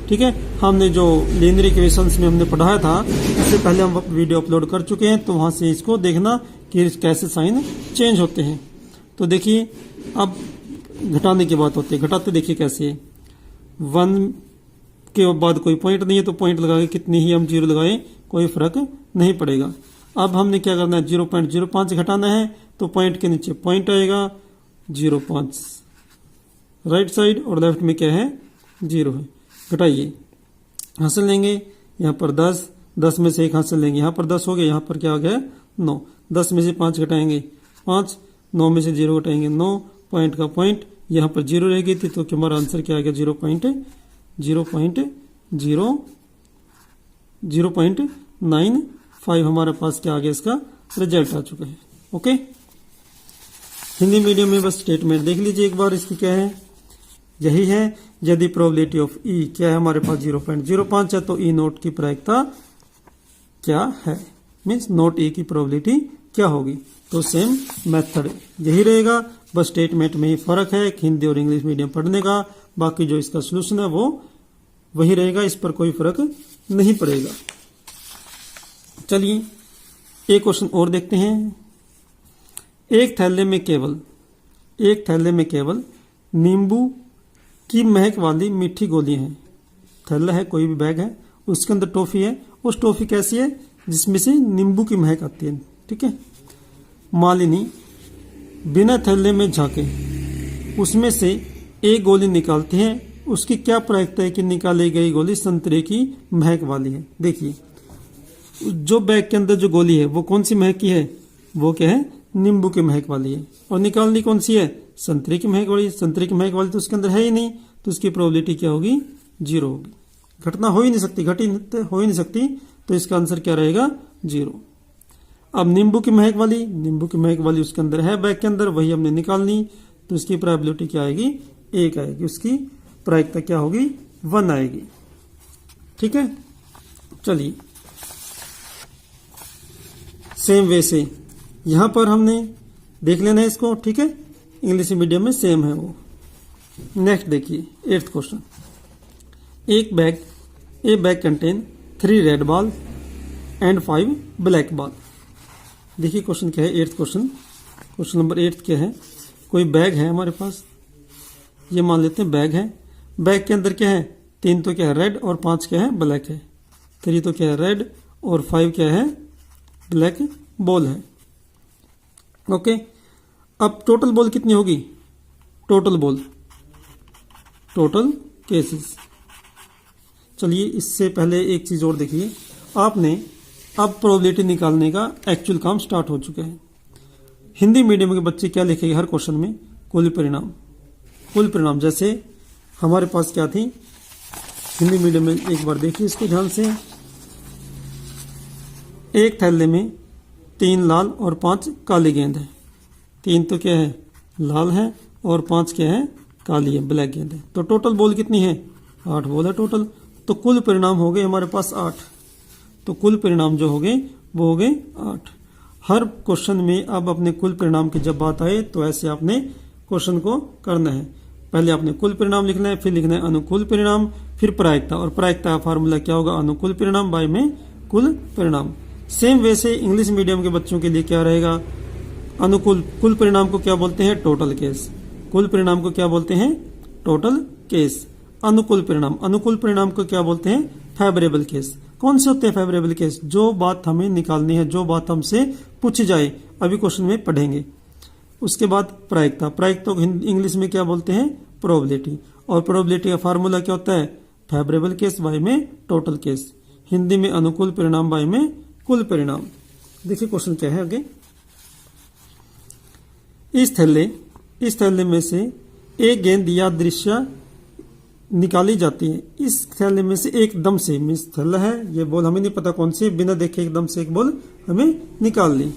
ठीक है, हमने जो लीनियर इक्वेशंस में हमने पढ़ाया था, इससे पहले हम वीडियो अपलोड कर चुके हैं, तो वहां से इसको देखना कि कैसे साइन चेंज होते हैं। तो देखिए, अब घटाने की बात होती है, घटाते देखिए कैसे। 1 के बाद कोई पॉइंट नहीं है, तो पॉइंट लगा के कितनी ही हम 0 लगाए कोई फर्क नहीं पड़ेगा। अब हमने क्या करना है? 0.05 घटाना है, तो पॉइंट के नीचे पॉइंट आएगा, 0.5 राइट साइड और लेफ्ट में क्या है? 0 है। घटाइए, हासिल लेंगे यहाँ पर 10 में से 1 हासिल लेंगे, यहाँ पर 10 हो गया, यहाँ पर क्या आ गया? 9। 10 में से 5 घटाएंगे 5, 9 में से 0 घटाएंगे 9, पॉइंट का पॉइंट यहाँ पर 0 रह गई थी, तो हमारा आंसर क्या आ गया? 0.95 हमारे पास क्या आ गया? इसका रिजल्ट आ चुका है। ओके, हिंदी मीडियम में बस स्टेटमेंट देख लीजिए एक बार, इसकी क्या है? यही है, यदि प्रोबेबिलिटी ऑफ ई क्या है हमारे पास? 0.05 है, तो ई नोट की प्रायिकता क्या है? मीन्स नोट ई की प्रोबेबिलिटी क्या होगी? तो सेम मेथड यही रहेगा, बस स्टेटमेंट में ही फर्क है हिंदी और इंग्लिश मीडियम पढ़ने का। बाकी जो इसका सोल्यूशन है वो वही रहेगा, इस पर कोई फर्क नहीं पड़ेगा। चलिए एक क्वेश्चन और देखते हैं। एक थैले में केवल नींबू की महक वाली मीठी गोलियां हैं। थैला है, कोई भी बैग है, उसके अंदर टॉफी है। उस टॉफी कैसी है? जिसमें से नींबू की महक आती है। ठीक है। मालिनी बिना थैले में झांके उसमें से एक गोली निकालती है। उसकी क्या प्रायिकता है कि निकाली गई गोली संतरे की महक वाली है? देखिए, जो बैग के अंदर जो गोली है वो कौन सी महक की है? वो क्या है? नींबू की महक वाली है। और निकालनी कौन सी है? संतरे की महक वाली। संतरे की महक वाली तो उसके अंदर है ही नहीं, तो उसकी प्रोबेबिलिटी क्या होगी? 0 होगी। घटना हो ही नहीं सकती, हो ही नहीं सकती, तो इसका आंसर क्या रहेगा? 0। अब नींबू की महक वाली उसके अंदर है, बैग के अंदर, वही हमने निकालनी, तो इसकी प्रोबेबिलिटी क्या आएगी? 1 आएगी। उसकी प्रायिकता क्या होगी? 1 आएगी। ठीक है। चलिए सेम वे से यहां पर हमने देख लेना है इसको। ठीक है, इंग्लिश मीडियम में सेम है वो। नेक्स्ट देखिए 8th question. A bag contain 3 red ball and 5 black ball. देखिए क्वेश्चन क्या है, 8th क्वेश्चन। क्वेश्चन नंबर 8 क्या है? कोई बैग है हमारे पास, ये मान लेते हैं बैग है। बैग के अंदर क्या है? 3 तो क्या है? रेड, और 5 क्या है? ब्लैक है। 3 तो क्या है? रेड, और 5 क्या है? ब्लैक बॉल है। ओके। अब टोटल बॉल कितनी होगी? Total cases. चलिए इससे पहले एक चीज और देखिए, आपने अब प्रोबेबिलिटी निकालने का एक्चुअल काम स्टार्ट हो चुका है। हिंदी मीडियम के बच्चे क्या लिखेंगे हर क्वेश्चन में? कुल परिणाम। जैसे हमारे पास क्या थी हिंदी मीडियम में, एक बार देखिए इसको ध्यान से। एक थैले में 3 लाल और 5 काली गेंद है। 3 तो क्या है? लाल है, और 5 क्या है? काली है, ब्लैक गेंद है। तो टोटल बॉल कितनी है? 8 बॉल है टोटल। तो कुल परिणाम हो गए हमारे पास 8। तो कुल परिणाम जो हो गए वो हो गए 8। हर क्वेश्चन में अब अपने कुल परिणाम की जब बात आए तो ऐसे आपने क्वेश्चन को करना है। पहले आपने कुल परिणाम लिखना है, फिर लिखना है अनुकूल परिणाम, फिर प्रायिकता, और प्रायिकता का फार्मूला क्या होगा? अनुकूल परिणाम बाय में कुल परिणाम। सेम वैसे इंग्लिश मीडियम के बच्चों के लिए क्या रहेगा? कुल परिणाम को क्या बोलते हैं? Total case. कुल परिणाम को क्या बोलते हैं? Total case. अनुकूल परिणाम को क्या बोलते हैं? Favourable case. कौन से होते हैं फेवरेबल केस? जो बात हमें निकालनी है, जो बात हमसे पूछी जाए, अभी क्वेश्चन में पढ़ेंगे। उसके बाद प्रायिकता को इंग्लिश में क्या बोलते हैं? प्रोबेबिलिटी। और प्रोबेबिलिटी का फार्मूला क्या होता है? फेवरेबल केस बाय में टोटल केस। हिंदी में अनुकूल परिणाम बाय में कुल परिणाम। देखिए क्वेश्चन क्या है आगे। इस थैले में से एक गेंद या दृश्य निकाली जाती है। इस थैले में से एकदम से, मिस थैला है, ये बॉल हमें नहीं पता कौन सी, बिना देखे एकदम से एक बॉल हमें निकाल ली।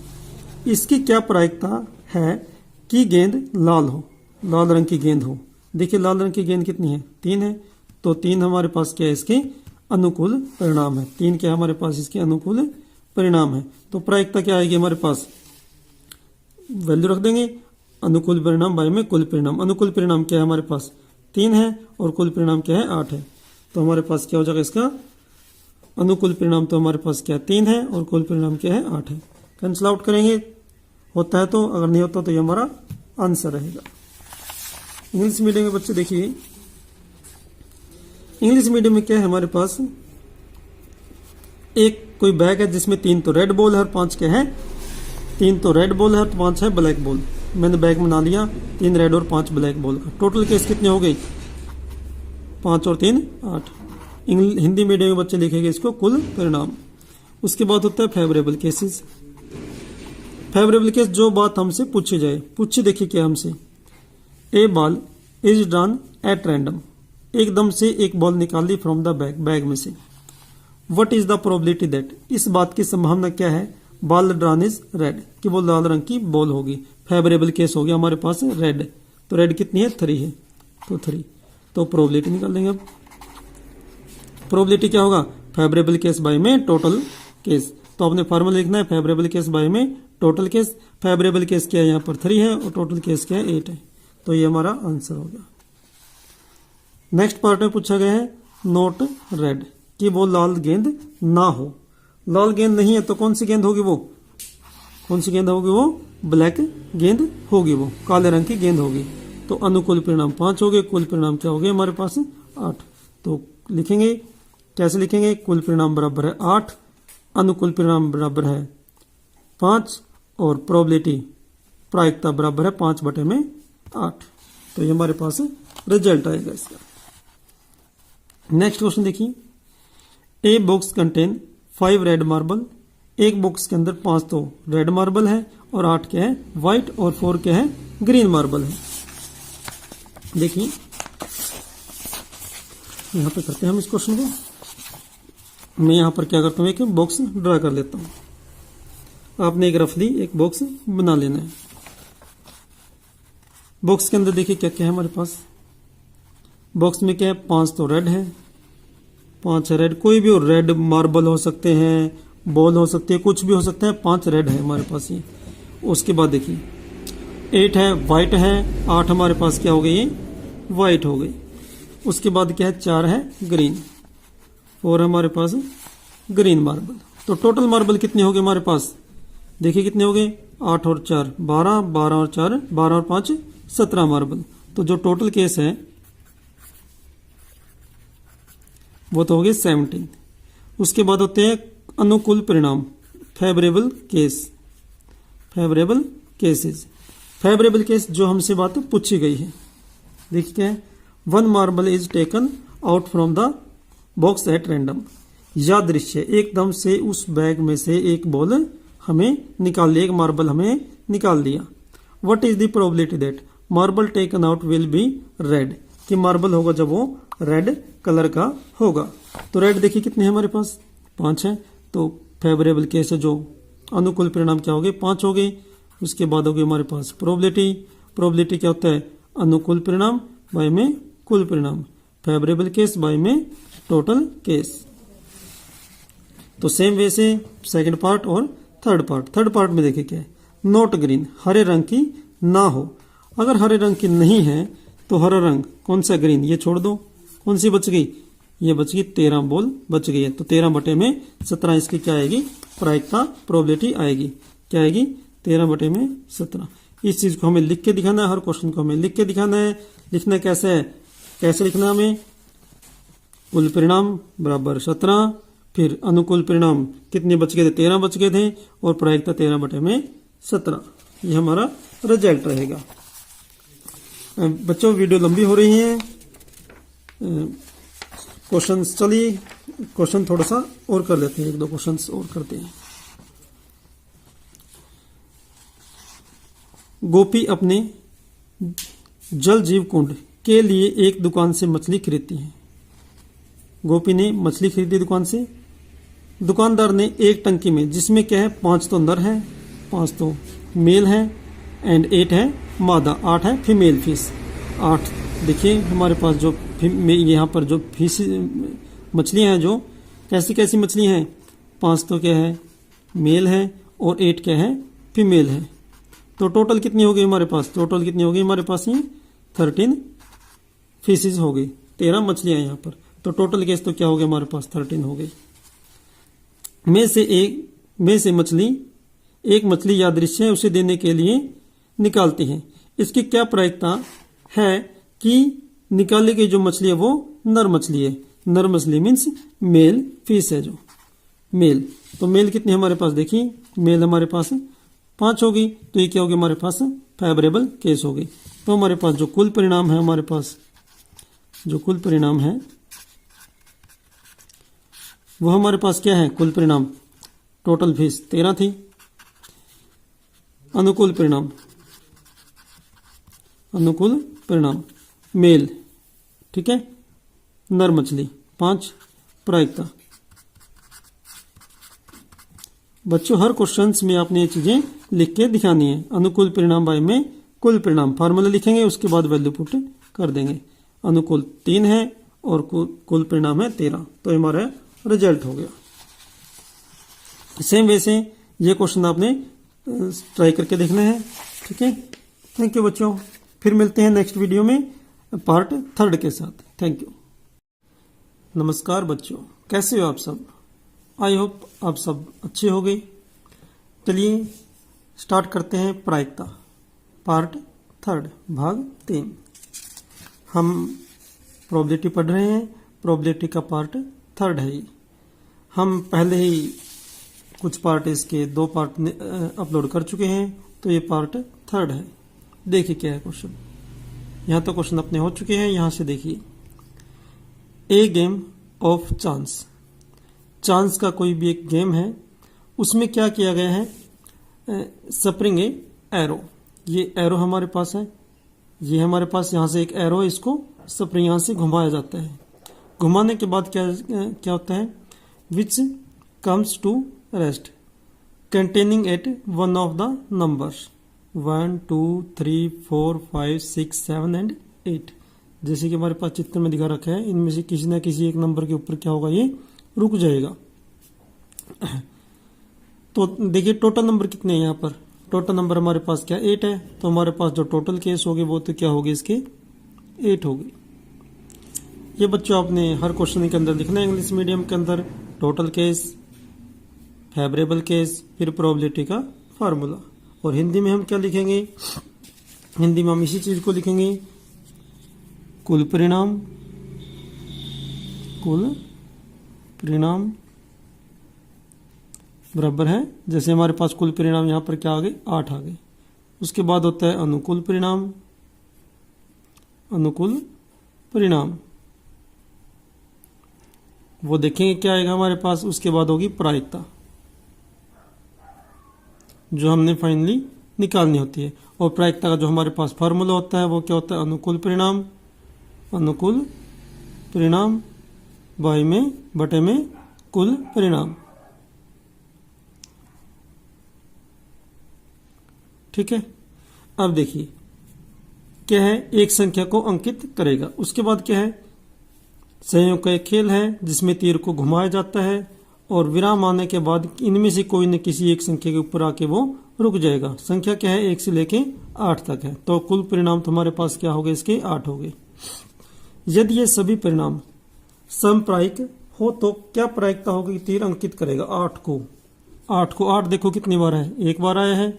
इसकी क्या प्रायिकता है कि गेंद लाल रंग की गेंद हो? देखिए लाल रंग की गेंद कितनी है? 3 है। तो 3 हमारे पास क्या है? इसके अनुकूल परिणाम है। 3 क्या हमारे पास? इसके अनुकूल परिणाम है। तो प्रायिकता क्या आएगी हमारे पास? वैल्यू रख देंगे, अनुकूल परिणाम बाय में कुल परिणाम। अनुकूल परिणाम क्या है हमारे पास? 3 है, और कुल परिणाम क्या है? 8 है। तो हमारे पास क्या हो जाएगा इसका? अनुकूल परिणाम तो हमारे पास क्या है? 3 है, और कुल परिणाम क्या है? 8 है। कैंसिल आउट करेंगे, होता है तो, अगर नहीं होता तो ये हमारा आंसर रहेगा। इंग्लिश मीडियम के बच्चे देखिए, इंग्लिश मीडियम में क्या है हमारे पास? एक कोई बैग है जिसमें 3 तो रेड बॉल है और 5 क्या है? 3 तो रेड बॉल है और 5 है ब्लैक बॉल। मैंने बैग बना लिया 3 रेड और 5 ब्लैक बॉल का। टोटल केस कितने हो गए? 5 और 3 8। हिंदी मीडियम के बच्चे लिखेंगे इसको कुल परिणाम। उसके बाद होता है फेवरेबल केसेस। फेवरेबल केस, जो बात हमसे पूछी जाए। पूछी देखिए क्या हमसे? A ball is drawn at random. एकदम से एक बॉल निकाली फ्रॉम द बैग में से। What is the probability that? इस बात की संभावना क्या है? बॉल ड्रॉन इज रेड, कि वो लाल रंग की बॉल होगी। फेवरेबल केस हो गया हमारे पास रेड। तो रेड कितनी है? 3 है। तो 3, तो प्रोबेबिलिटी निकाल देंगे। अब प्रोबेबिलिटी क्या होगा? फेवरेबल केस बाय में टोटल केस। तो आपने फार्मूला लिखना है फेवरेबल केस बाय में टोटल केस। फेवरेबल केस क्या है? यहाँ पर 3 है, और टोटल केस क्या है? 8 है। तो ये हमारा आंसर हो गया। नेक्स्ट पार्ट में पूछा गया है नॉट रेड। कि वो लाल गेंद ना हो। लाल गेंद नहीं है तो कौन सी गेंद होगी? वो कौन सी गेंद होगी? वो ब्लैक गेंद होगी, वो काले रंग की गेंद होगी। तो अनुकूल परिणाम 5 हो गए, कुल परिणाम क्या हो गए हमारे पास? 8। तो लिखेंगे, कैसे लिखेंगे? कुल परिणाम बराबर है 8, अनुकूल परिणाम बराबर है 5 और प्रोबेबिलिटी प्रायिकता बराबर है 5/8। तो ये हमारे पास रिजल्ट आएगा इसका। नेक्स्ट क्वेश्चन देखिए, a box contain 5 red marble. एक बॉक्स के अंदर 5 तो रेड मार्बल है और 8 क्या है? व्हाइट, और 4 क्या है? ग्रीन मार्बल है। देखिए यहां पे करते हैं हम इस क्वेश्चन को। मैं यहां पर क्या करता हूं, एक बॉक्स ड्रा कर लेता हूं। आपने एक रफली एक बॉक्स बना लेना है। बॉक्स के अंदर देखिए क्या क्या है हमारे पास। बॉक्स में क्या है? 5 तो रेड है, 5 है रेड, कोई भी हो, रेड मार्बल हो सकते हैं, बॉल हो सकती है, कुछ भी हो सकता है। 5 रेड है हमारे पास ये। उसके बाद देखिए 8 है व्हाइट है, 8 हमारे पास क्या हो गई? ये व्हाइट हो गई। उसके बाद क्या है? 4 है ग्रीन, 4 हमारे पास ग्रीन मार्बल। तो टोटल मार्बल कितने हो गए हमारे पास? देखिए कितने हो गए? 8 और 4 12, 12 और 4 12 और 5 17 मार्बल। तो जो टोटल केस है वो तो हो गए 17। उसके बाद होते हैं अनुकूल परिणाम, favourable case, favourable cases. Favourable case जो हमसे बात पूछी गई है, देखिए क्या है? 1 marble is taken out from the box at random. यादृच्छिक एकदम से उस बैग में से एक बॉल हमें निकाल लिया, एक मार्बल हमें निकाल दिया। What is the probability that marble taken out will be red, कि मार्बल होगा जब वो रेड कलर का होगा। तो रेड देखिए कितने हैं हमारे पास? 5 है। तो फेवरेबल केस है, जो अनुकूल परिणाम क्या हो गए? 5 हो गए। उसके बाद हो गई हमारे पास प्रोबेबिलिटी। प्रोबेबिलिटी क्या होता है? अनुकूल परिणाम बाय में कुल परिणाम, फेवरेबल केस बाय में टोटल केस। तो सेम वे से सेकंड पार्ट और थर्ड पार्ट। थर्ड पार्ट में देखिए क्या है? नॉट ग्रीन, हरे रंग की ना हो। अगर हरे रंग की नहीं है तो हरा रंग कौन सा? ग्रीन, ये छोड़ दो। कौन सी बच गई? ये बच गई 13 बॉल बच गई है। तो 13/17 इसकी क्या आएगी? प्रायिकता प्रोबेबिलिटी आएगी। क्या आएगी? 13/17। इस चीज को हमें लिख के दिखाना है, हर क्वेश्चन को हमें लिख के दिखाना है। लिखना कैसे है? कैसे लिखना हमें? कुल परिणाम बराबर 17, फिर अनुकूल परिणाम कितने बच गए थे? 13 बच गए थे, और प्रायिकता 13/17। ये हमारा रिजल्ट रहेगा। बच्चों वीडियो लंबी हो रही है, क्वेश्चन चलिए क्वेश्चन थोड़ा सा और कर लेते हैं, 1-2 क्वेश्चन और करते हैं। गोपी अपने जल जीव कुंड के लिए एक दुकान से मछली खरीदती है। गोपी ने मछली खरीदी दुकान से। दुकानदार ने एक टंकी में, जिसमें क्या है? 5 तो नर है, 5 तो मेल है, एंड 8 है मादा, 8 है फीमेल फिश। 8 देखिए हमारे पास जो यहाँ पर जो फिश मछलियां हैं, जो कैसी कैसी मछलियां हैं? 5 तो क्या है? मेल है, और 8 क्या है? फीमेल है। तो टोटल कितनी हो गई हमारे पास? टोटल कितनी हो गई हमारे पास? ये 13 फिशेज हो गई, 13 मछलियां यहाँ पर। तो टोटल केस तो क्या हो गया हमारे पास? 13 हो गई। में से मछली एक मछली यादृच्छिक है, उसे देने के लिए निकालती है। इसकी क्या प्रायिकता है कि निकाली गई जो मछली है वो नर मछली है? नर मछली मीन्स मेल फिश है, जो मेल। तो मेल कितनी हमारे पास? देखिए मेल हमारे पास 5 होगी। तो ये क्या होगी हमारे पास? फेवरेबल केस होगी। तो हमारे पास जो कुल परिणाम है, हमारे पास जो कुल परिणाम है वो हमारे पास क्या है? कुल परिणाम टोटल फिश 13 थी। अनुकूल परिणाम, अनुकूल परिणाम मेल, ठीक है, नर मछली 5, प्रायिकता। बच्चों हर क्वेश्चंस में आपने ये चीजें लिख के दिखानी है। अनुकूल परिणाम बाय में कुल परिणाम, फार्मूला लिखेंगे, उसके बाद वैल्यू पुट कर देंगे। अनुकूल 3 है और कुल परिणाम है 13। तो हमारा रिजल्ट हो गया। सेम वे से ये क्वेश्चन आपने ट्राई करके देखना है, ठीक है। थैंक यू बच्चों, फिर मिलते हैं नेक्स्ट वीडियो में पार्ट 3 के साथ। Thank you. नमस्कार बच्चों। कैसे हो आप सब? आई होप आप सब अच्छे हो गए। चलिए स्टार्ट करते हैं प्रायिकता पार्ट 3 भाग 3। हम प्रोबेबिलिटी पढ़ रहे हैं। प्रोबेबिलिटी का पार्ट 3 है ये। हम पहले ही कुछ पार्ट इसके 2 पार्ट अपलोड कर चुके हैं, तो ये पार्ट 3 है। देखिए क्या है क्वेश्चन। यहाँ तो क्वेश्चन अपने हो चुके हैं। यहाँ से देखिए, ए गेम ऑफ चांस। चांस का कोई भी एक गेम है, उसमें क्या किया गया है, स्प्रिंग ए एरो। ये एरो हमारे पास है, ये हमारे पास यहाँ से एक एरो है, इसको स्प्रिंग यहाँ से घुमाया जाता है। घुमाने के बाद क्या होता है, which comes to rest containing at one of the numbers 1 2 3 4 5 6 7 and 8। जैसे कि हमारे पास चित्र में दिखा रखा है, इनमें से किसी न किसी एक नंबर के ऊपर क्या होगा, ये रुक जाएगा। तो देखिए टोटल नंबर कितने हैं यहाँ पर। टोटल नंबर हमारे पास क्या 8 है, तो हमारे पास जो टोटल केस होगी वो तो क्या होगी, इसके 8 होगी। ये बच्चों आपने हर क्वेश्चन के अंदर लिखना है इंग्लिश मीडियम के अंदर। टोटल केस, फेवरेबल केस, फिर प्रोबेबिलिटी का फार्मूला। और हिंदी में हम क्या लिखेंगे, हिंदी में हम इसी चीज को लिखेंगे, कुल परिणाम। कुल परिणाम बराबर है, जैसे हमारे पास कुल परिणाम यहाँ पर क्या आ गए, 8 आ गए। उसके बाद होता है अनुकूल परिणाम। अनुकूल परिणाम वो देखेंगे क्या आएगा हमारे पास। उसके बाद होगी प्रायिकता, जो हमने फाइनली निकालनी होती है। और प्रायिकता का जो हमारे पास फार्मूला होता है वो क्या होता है, अनुकूल परिणाम। अनुकूल परिणाम बाई में बटे में कुल परिणाम। ठीक है। अब देखिए क्या है, एक संख्या को अंकित करेगा। उसके बाद क्या है, संयोग का एक खेल है जिसमें तीर को घुमाया जाता है और विराम आने के बाद इनमें से कोई न किसी एक संख्या के ऊपर आके वो रुक जाएगा। संख्या क्या है, 1 से लेके 8 तक है। तो कुल परिणाम तो हमारे पास क्या हो गए, इसके 8 हो गए। यदि ये सभी परिणाम समप्रायिक हो तो क्या प्रायिकता होगी, तीर अंकित करेगा 8 को। 8 देखो कितनी बार है, 1 बार आया है,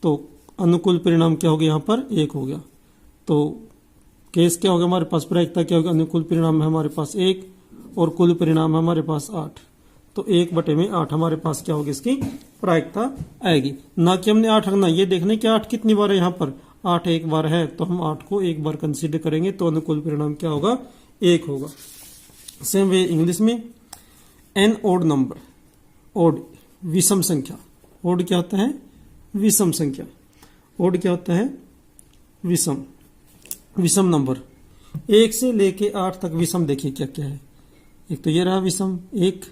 तो अनुकूल परिणाम क्या हो गया, यहाँ पर 1 हो गया। तो केस क्या होगा हमारे पास, प्रायिकता क्या होगी, अनुकूल परिणाम है हमारे पास 1 और कुल परिणाम है हमारे पास 8। तो 1 बटे में 8 हमारे पास क्या होगी, इसकी प्रायिकता आएगी। ना कि हमने 8 रखना, ये देखने कि 8 कितनी बार है, यहाँ पर 8 1 बार है, तो हम 8 को 1 बार कंसीडर करेंगे, तो अनुकूल परिणाम क्या होगा, 1 होगा। सेम वे इंग्लिश में एन ओड नंबर। ओड विषम संख्या। ओड क्या होता है, विषम संख्या। ओड क्या होता है, विषम। विषम नंबर 1 से लेके 8 तक विषम। देखिए क्या क्या है, एक तो ये रहा विषम 1,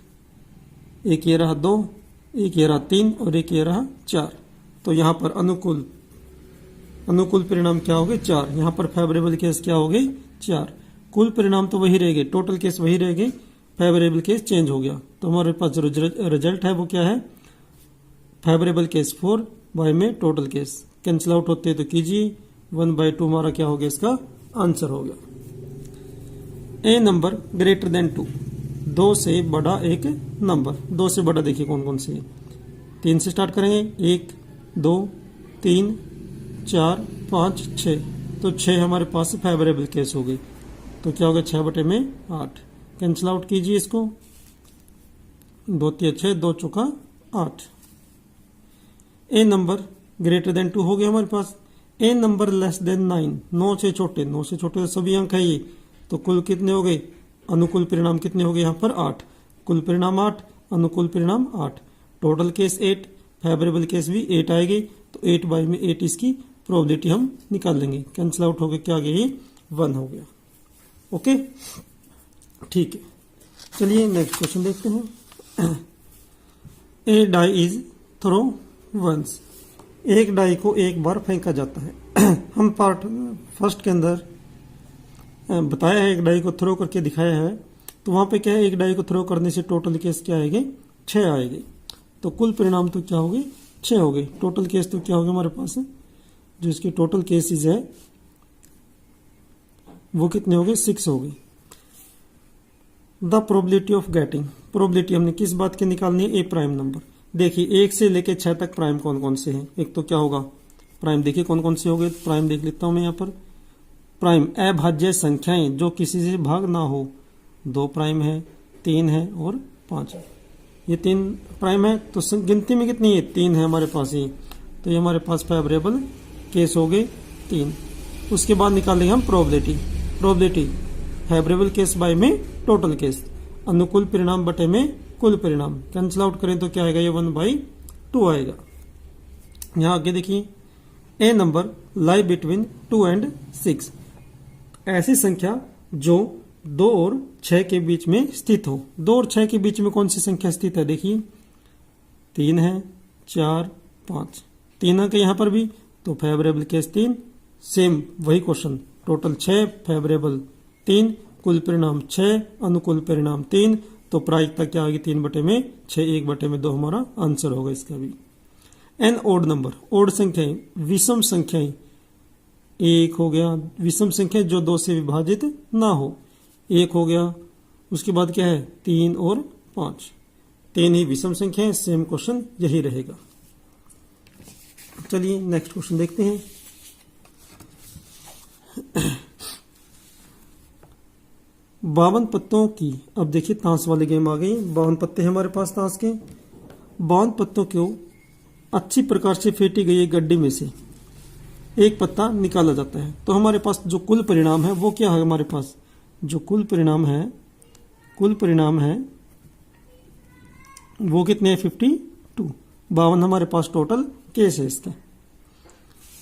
एक ये रहा 2, एक ये रहा 3 और एक ये रहा 4। तो यहाँ पर अनुकूल परिणाम क्या हो गए, 4। यहाँ पर फेवरेबल केस क्या हो गए, 4। कुल परिणाम तो वही रह गए, टोटल केस वही रह गए, फेवरेबल केस चेंज हो गया। तो हमारे पास जो रिजल्ट है वो क्या है, फेवरेबल केस 4 बाय में टोटल केस कैंसिल आउट होते हैं, तो कीजिए 1/2 हमारा क्या हो गया, इसका आंसर हो गया। ए नंबर ग्रेटर देन 2। 2 से बड़ा एक नंबर। 2 से बड़ा देखिए कौन कौन से है। 3 से स्टार्ट करेंगे, 1 2 3 4 5 6। तो 6 हमारे पास फेवरेबल केस हो गई। तो क्या होगा, 6 बटे में 8। कैंसिल आउट कीजिए इसको, 2 3 6, 2 चौका 8। ए नंबर ग्रेटर देन 2 हो गया हमारे पास। ए नंबर लेस देन 9। 9 से छोटे, 9 से छोटे सभी अंक है ये। तो कुल कितने हो गए, अनुकूल परिणाम कितने हो गए, यहाँ पर 8। कुल परिणाम 8, अनुकूल परिणाम 8। टोटल केस 8, फेवरेबल केस भी 8 आएगी। तो 8 बाई में 8 इसकी प्रोबेबिलिटी हम निकाल लेंगे। कैंसिल आउट हो गया, क्या आ गया, ये 1 हो गया। ओके ठीक है। चलिए नेक्स्ट क्वेश्चन देखते हैं। ए डाई इज थ्रो वंस। एक डाई को एक बार फेंका जाता है। हम पार्ट फर्स्ट के अंदर बताया है, एक डाई को थ्रो करके दिखाया है। तो वहां पे क्या है, एक डाई को थ्रो करने से टोटल केस क्या आएंगे, 6 आएंगे। तो कुल परिणाम तो क्या होंगे, 6 हो गए। टोटल केस तो क्या हो गया हमारे पास, जो इसके टोटल केसेस है वो कितने हो गए, 6 हो गए। The probability of getting, probability हमने किस बात की निकालनी है, ए प्राइम नंबर। देखिए 1 से लेके 6 तक प्राइम कौन कौन से हैं। एक तो क्या होगा प्राइम, देखिए कौन कौन से हो गए, प्राइम देख लेता हूं मैं यहाँ पर। प्राइम अभाज्य संख्याएं जो किसी से भाग ना हो, 2 प्राइम है, 3 है और 5 है। ये 3 प्राइम है तो गिनती में कितनी है, 3 है हमारे पास ये, तो ये हमारे पास फेवरेबल केस हो गए 3। उसके बाद निकालेंगे हम probability. Probability favourable case by में टोटल केस, अनुकूल परिणाम बटे में कुल परिणाम, कैंसिल आउट करें तो क्या आएगा, ये 1/2 आएगा। यहां आगे देखिए ए नंबर लाई बिटवीन 2 and 6, ऐसी संख्या जो 2 और 6 के बीच में स्थित हो। 2 और 6 के बीच में कौन सी संख्या स्थित है, देखिए 3 है, 4, 5, 3 अंक यहां पर भी, तो फेवरेबल केस 3। सेम वही क्वेश्चन, टोटल 6, फेवरेबल 3, कुल परिणाम 6, अनुकूल परिणाम 3, तो प्रायिकता क्या आएगी, 3/6, 1/2 हमारा आंसर होगा इसका भी। एन ओड नंबर, ओड संख्याएं, विषम संख्याएं, 1 हो गया, विषम संख्या जो 2 से विभाजित ना हो, 1 हो गया। उसके बाद क्या है, 3 और 5, 3 ही विषम संख्या है। सेम क्वेश्चन यही रहेगा। चलिए नेक्स्ट क्वेश्चन देखते हैं। 52 पत्तों की, अब देखिए ताश वाले गेम आ गई। 52 पत्ते हैं हमारे पास ताश के। 52 पत्तों को अच्छी प्रकार से फेंटी गई एक गड्डी में से एक पत्ता निकाला जाता है, तो हमारे पास जो कुल परिणाम है वो क्या है, हमारे पास जो कुल परिणाम है वो कितने हैं, 52। 52 हमारे पास टोटल केस है इसका।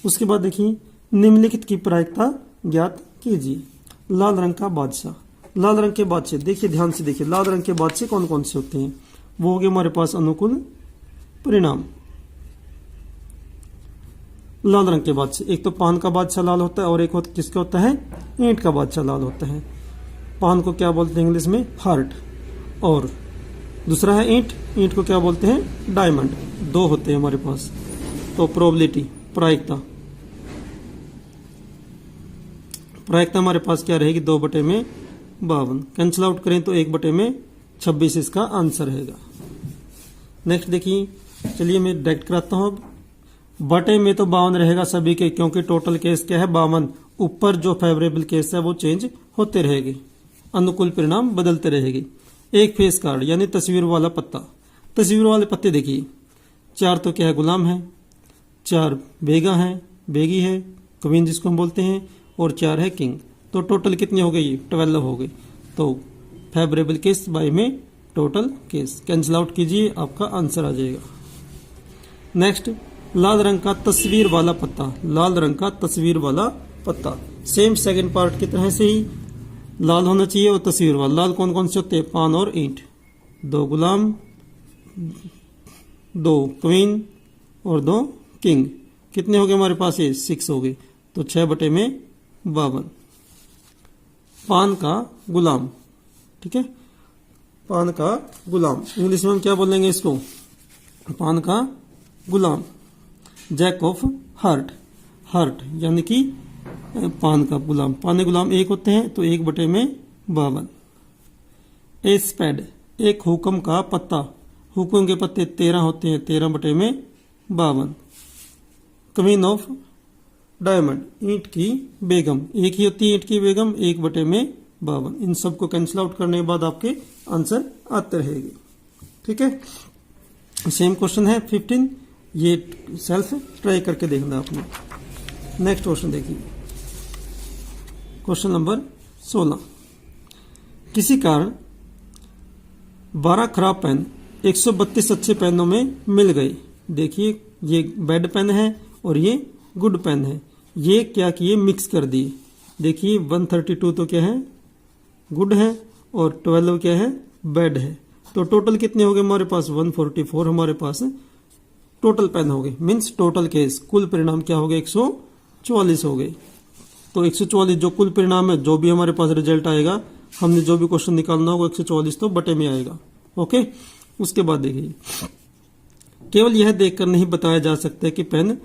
उसके बाद देखिए निम्नलिखित की प्रायिकता ज्ञात कीजिए। लाल रंग का बादशाह, लाल रंग के बादशाह, देखिए ध्यान से देखिए, लाल रंग के बादशाह कौन कौन से होते हैं, वो हो गए हमारे पास अनुकूल परिणाम। लाल रंग के बादशाह, एक तो पान का बादशाह लाल होता है और एक किसका होता है, ईंट का बादशाह लाल होता है। पान को क्या बोलते हैं इंग्लिश में, हार्ट, और दूसरा है ईंट, ईंट को क्या बोलते हैं, डायमंड। 2 होते हैं हमारे पास। तो प्रोबेबिलिटी, प्रायिकता हमारे पास क्या रहेगी, 2/52। कैंसिल आउट करें तो 1/26 इसका आंसर रहेगा। नेक्स्ट देखिए, चलिए मैं डायरेक्ट कराता हूं। अब बटे में तो 52 रहेगा सभी के, क्योंकि टोटल केस क्या है 52। ऊपर जो फेवरेबल केस है वो चेंज होते रहेंगे, अनुकूल परिणाम बदलते रहेंगे। एक फेस कार्ड यानी तस्वीर वाला पत्ता, तस्वीर वाले पत्ते देखिए, 4 तो क्या है, गुलाम है, 4 बेगा है, बेगी है, क्वीन जिसको हम बोलते हैं, और 4 है किंग। तो टोटल कितने हो गई, 12 हो गई। तो फेवरेबल केस बाय में टोटल केस, कैंसिल आउट कीजिए, आपका आंसर आ जाएगा। नेक्स्ट, लाल रंग का तस्वीर वाला पत्ता, लाल रंग का तस्वीर वाला पत्ता, सेम सेकंड पार्ट की तरह से ही लाल होना चाहिए और तस्वीर वाला। लाल कौन कौन से होते हैं, पान और ईंट, 2 गुलाम, 2 क्वीन और 2 किंग। कितने हो गए हमारे पास, ये 6 हो गए। तो 6/52। पान का गुलाम, ठीक है, पान का गुलाम, इंग्लिश में हम क्या बोलेंगे इसको, पान का गुलाम। जैक ऑफ हार्ट, हार्ट यानी कि पान का गुलाम, पान गुलाम 1 होते हैं, तो 1/52। ए स्पेड, एक हुक्म का पत्ता, हुक्म के पत्ते 13 होते हैं, 13/52। क्वीन ऑफ डायमंड, ईंट की बेगम, एक ही होती है ईंट की बेगम, 1/52। इन सबको कैंसिल आउट करने के बाद आपके आंसर आते रहेंगे, ठीक है। सेम क्वेश्चन है 15, ये सेल्फ ट्राई करके देखना आपने। नेक्स्ट क्वेश्चन देखिए, क्वेश्चन नंबर 16। किसी कारण 12 खराब पेन 132 अच्छे पेनों में मिल गए। देखिए ये बैड पेन है और ये गुड पेन है, ये क्या किए, मिक्स कर दिए। देखिए 132 तो क्या है, गुड है, और 12 क्या है, बैड है। तो टोटल कितने हो गए हमारे पास, 144 हमारे पास टोटल पेन हो गए। मीन्स टोटल केस, कुल परिणाम क्या हो गए, 144 हो गए। तो 144 जो कुल परिणाम है, जो भी हमारे पास रिजल्ट आएगा, हमने जो भी क्वेश्चन निकालना होगा 144 तो बटे में आएगा, ओके। उसके बाद देखिए, केवल यह देखकर नहीं बताया जा सकता कि पेन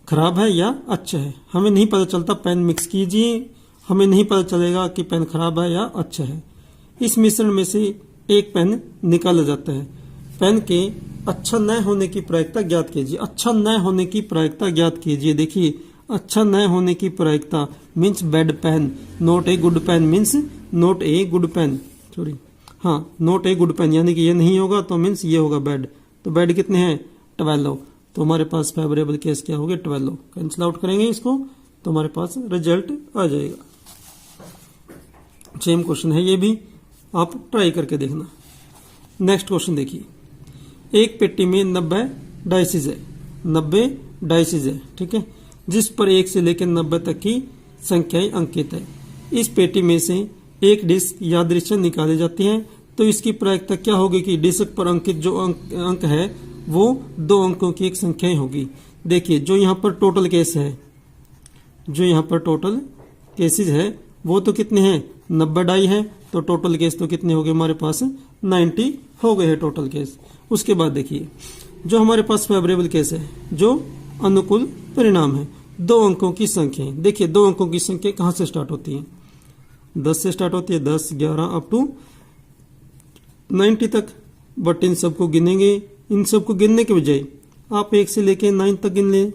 खराब है या अच्छा है। हमें नहीं पता चलता, पेन मिक्स कीजिए, हमें नहीं पता चलेगा कि पेन खराब है या अच्छा है। इस मिश्रण में से एक पेन निकाला जाता है। पेन के अच्छा न होने की प्रायिकता ज्ञात कीजिए। अच्छा न होने की प्रायिकता ज्ञात कीजिए। देखिए, अच्छा न होने की प्रायिकता means bad pen, not a good pen means not a good pen, sorry हाँ नॉट ए गुड पेन, यानी कि ये नहीं होगा तो मीन्स ये होगा बैड। तो बैड कितने हैं 12, तो हमारे पास फेवरेबल केस क्या हो गया 12। कैंसिल आउट करेंगे इसको तो हमारे पास रिजल्ट आ जाएगा। सेम क्वेश्चन है ये भी, आप ट्राई करके देखना। नेक्स्ट क्वेश्चन देखिए, एक पेटी में 90 डाइसेज है, 90 डाइसेज है, ठीक है, जिस पर 1 से लेकर 90 तक की संख्याएं अंकित है। इस पेटी में से एक डिस्क यादृच्छिक निकाली जाती है, तो इसकी प्रायिकता क्या होगी कि डिस्क पर अंकित जो अंक है वो 2 अंकों की एक संख्या होगी। देखिए, जो यहाँ पर टोटल केस है, जो यहाँ पर टोटल केसेज है वो तो कितने हैं 90 डाई है, तो टोटल केस तो कितने हो गए हमारे पास 90 हो गए हैं टोटल केस। उसके बाद देखिए, जो हमारे पास फेवरेबल केस है, जो अनुकूल परिणाम है, 2 अंकों की संख्या है। देखिए, 2 अंकों की संख्या कहाँ से स्टार्ट होती है 10 से स्टार्ट होती है, 10 11 अप टू 90 तक। बट इन सबको गिनेंगे, इन सबको गिनने के बजाय आप 1 से लेके 9 तक गिन लें।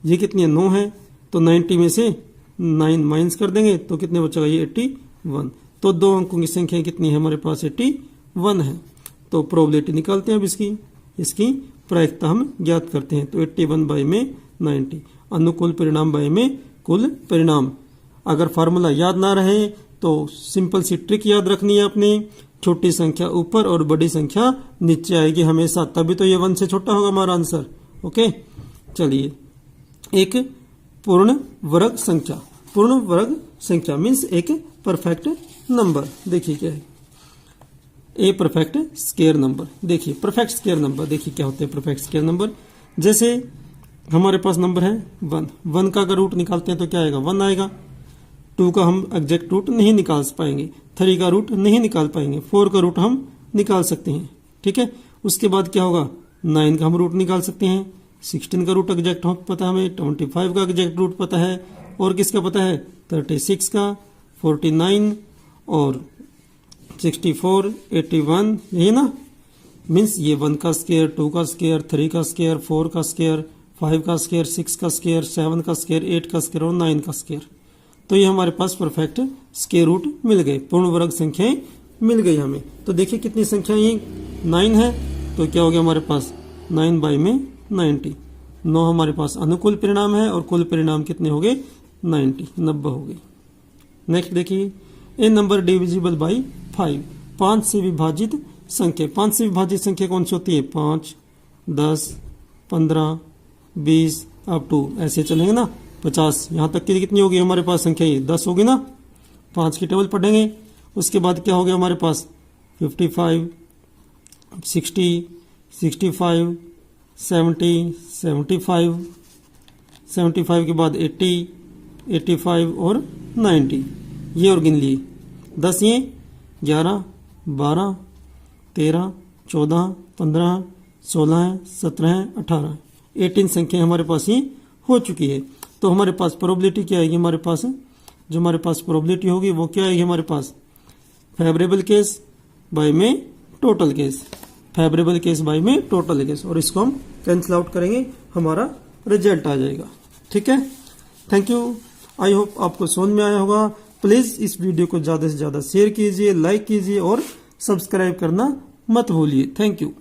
ये कितनी है 9 है, तो 90 में से 9 माइनस कर देंगे तो कितने बचेगा ये 81। तो 2 अंकों की संख्या कितनी है हमारे पास 81 है। तो प्रोबेबिलिटी निकालते हैं अब इसकी प्रायिकता हम ज्ञात करते हैं। तो 81 बाई में 90, अनुकूल परिणाम बाई में कुल परिणाम। अगर फार्मूला याद ना रहे तो सिंपल सी ट्रिक याद रखनी है अपनी, छोटी संख्या ऊपर और बड़ी संख्या नीचे आएगी हमेशा, तभी तो ये 1 से छोटा होगा हमारा आंसर। ओके, चलिए, एक पूर्ण वर्ग संख्या, पूर्ण वर्ग संख्या मीन्स एक परफेक्ट नंबर। देखिए क्या है ए परफेक्ट स्क्वायर नंबर। देखिए परफेक्ट स्क्वायर नंबर, देखिए क्या होते हैं परफेक्ट स्क्वायर नंबर। जैसे हमारे पास नंबर है 1 का अगर रूट निकालते हैं तो क्या आएगा 1 आएगा। 2 का हम एग्जैक्ट रूट नहीं निकाल पाएंगे, 3 का रूट नहीं निकाल पाएंगे, 4 का रूट हम निकाल सकते हैं, ठीक है। उसके बाद क्या होगा 9 का हम रूट निकाल सकते हैं, 16 का रूट एग्जैक्ट पता है हमें, 25 का एग्जैक्ट रूट पता है, और किसका पता है 36 का, 49 और 64, 81, यही ना। मीन्स ये 1 का स्क्वायर, 2 का स्क्वायर, 3 का स्क्वायर, 4 का स्क्वायर, 5 का स्क्वायर, 6 का स्क्वायर, 7 का स्क्वायर, 8 का स्क्वायर और 9 का स्क्वायर। तो ये हमारे पास परफेक्ट स्क्वायर रूट मिल गए, पूर्ण वर्ग संख्याएं मिल गई हमें। तो देखिए कितनी संख्याएं ये 9 है, तो क्या हो गया हमारे पास 9 बाई में 90। 9 हमारे पास अनुकूल परिणाम है और कुल परिणाम कितने हो गए 90 हो गए। नेक्स्ट देखिए, ए नंबर डिविजिबल बाई 5, 5 से विभाजित संख्या। 5 से विभाजित संख्या कौन सी होती है 5, 10, 15, 20 अप टू ऐसे चलेंगे ना 50, यहाँ तक की कितनी होगी हमारे पास संख्या ये 10 होगी ना। 5 की टेबल पढ़ेंगे। उसके बाद क्या हो गया हमारे पास 55, 60, 65, 70, 75, 75 के बाद 80, 85 और 90, ये और गिन लिए 10, ये 11, 12, 13, 14, 15, 16, 17, 18, 18 संख्या हमारे पास ही हो चुकी है। तो हमारे पास प्रोबेबिलिटी क्या आएगी हमारे पास, जो हमारे पास प्रोबेबिलिटी होगी वो क्या आएगी हमारे पास फेवरेबल केस बाय में total case, favourable case by में टोटल केस, और इसको हम कैंसिल आउट करेंगे हमारा रिजल्ट आ जाएगा। ठीक है, थैंक यू। आई होप आपको समझ में आया होगा। प्लीज इस वीडियो को ज्यादा से ज्यादा शेयर कीजिए, लाइक कीजिए और सब्सक्राइब करना मत भूलिए। Thank you.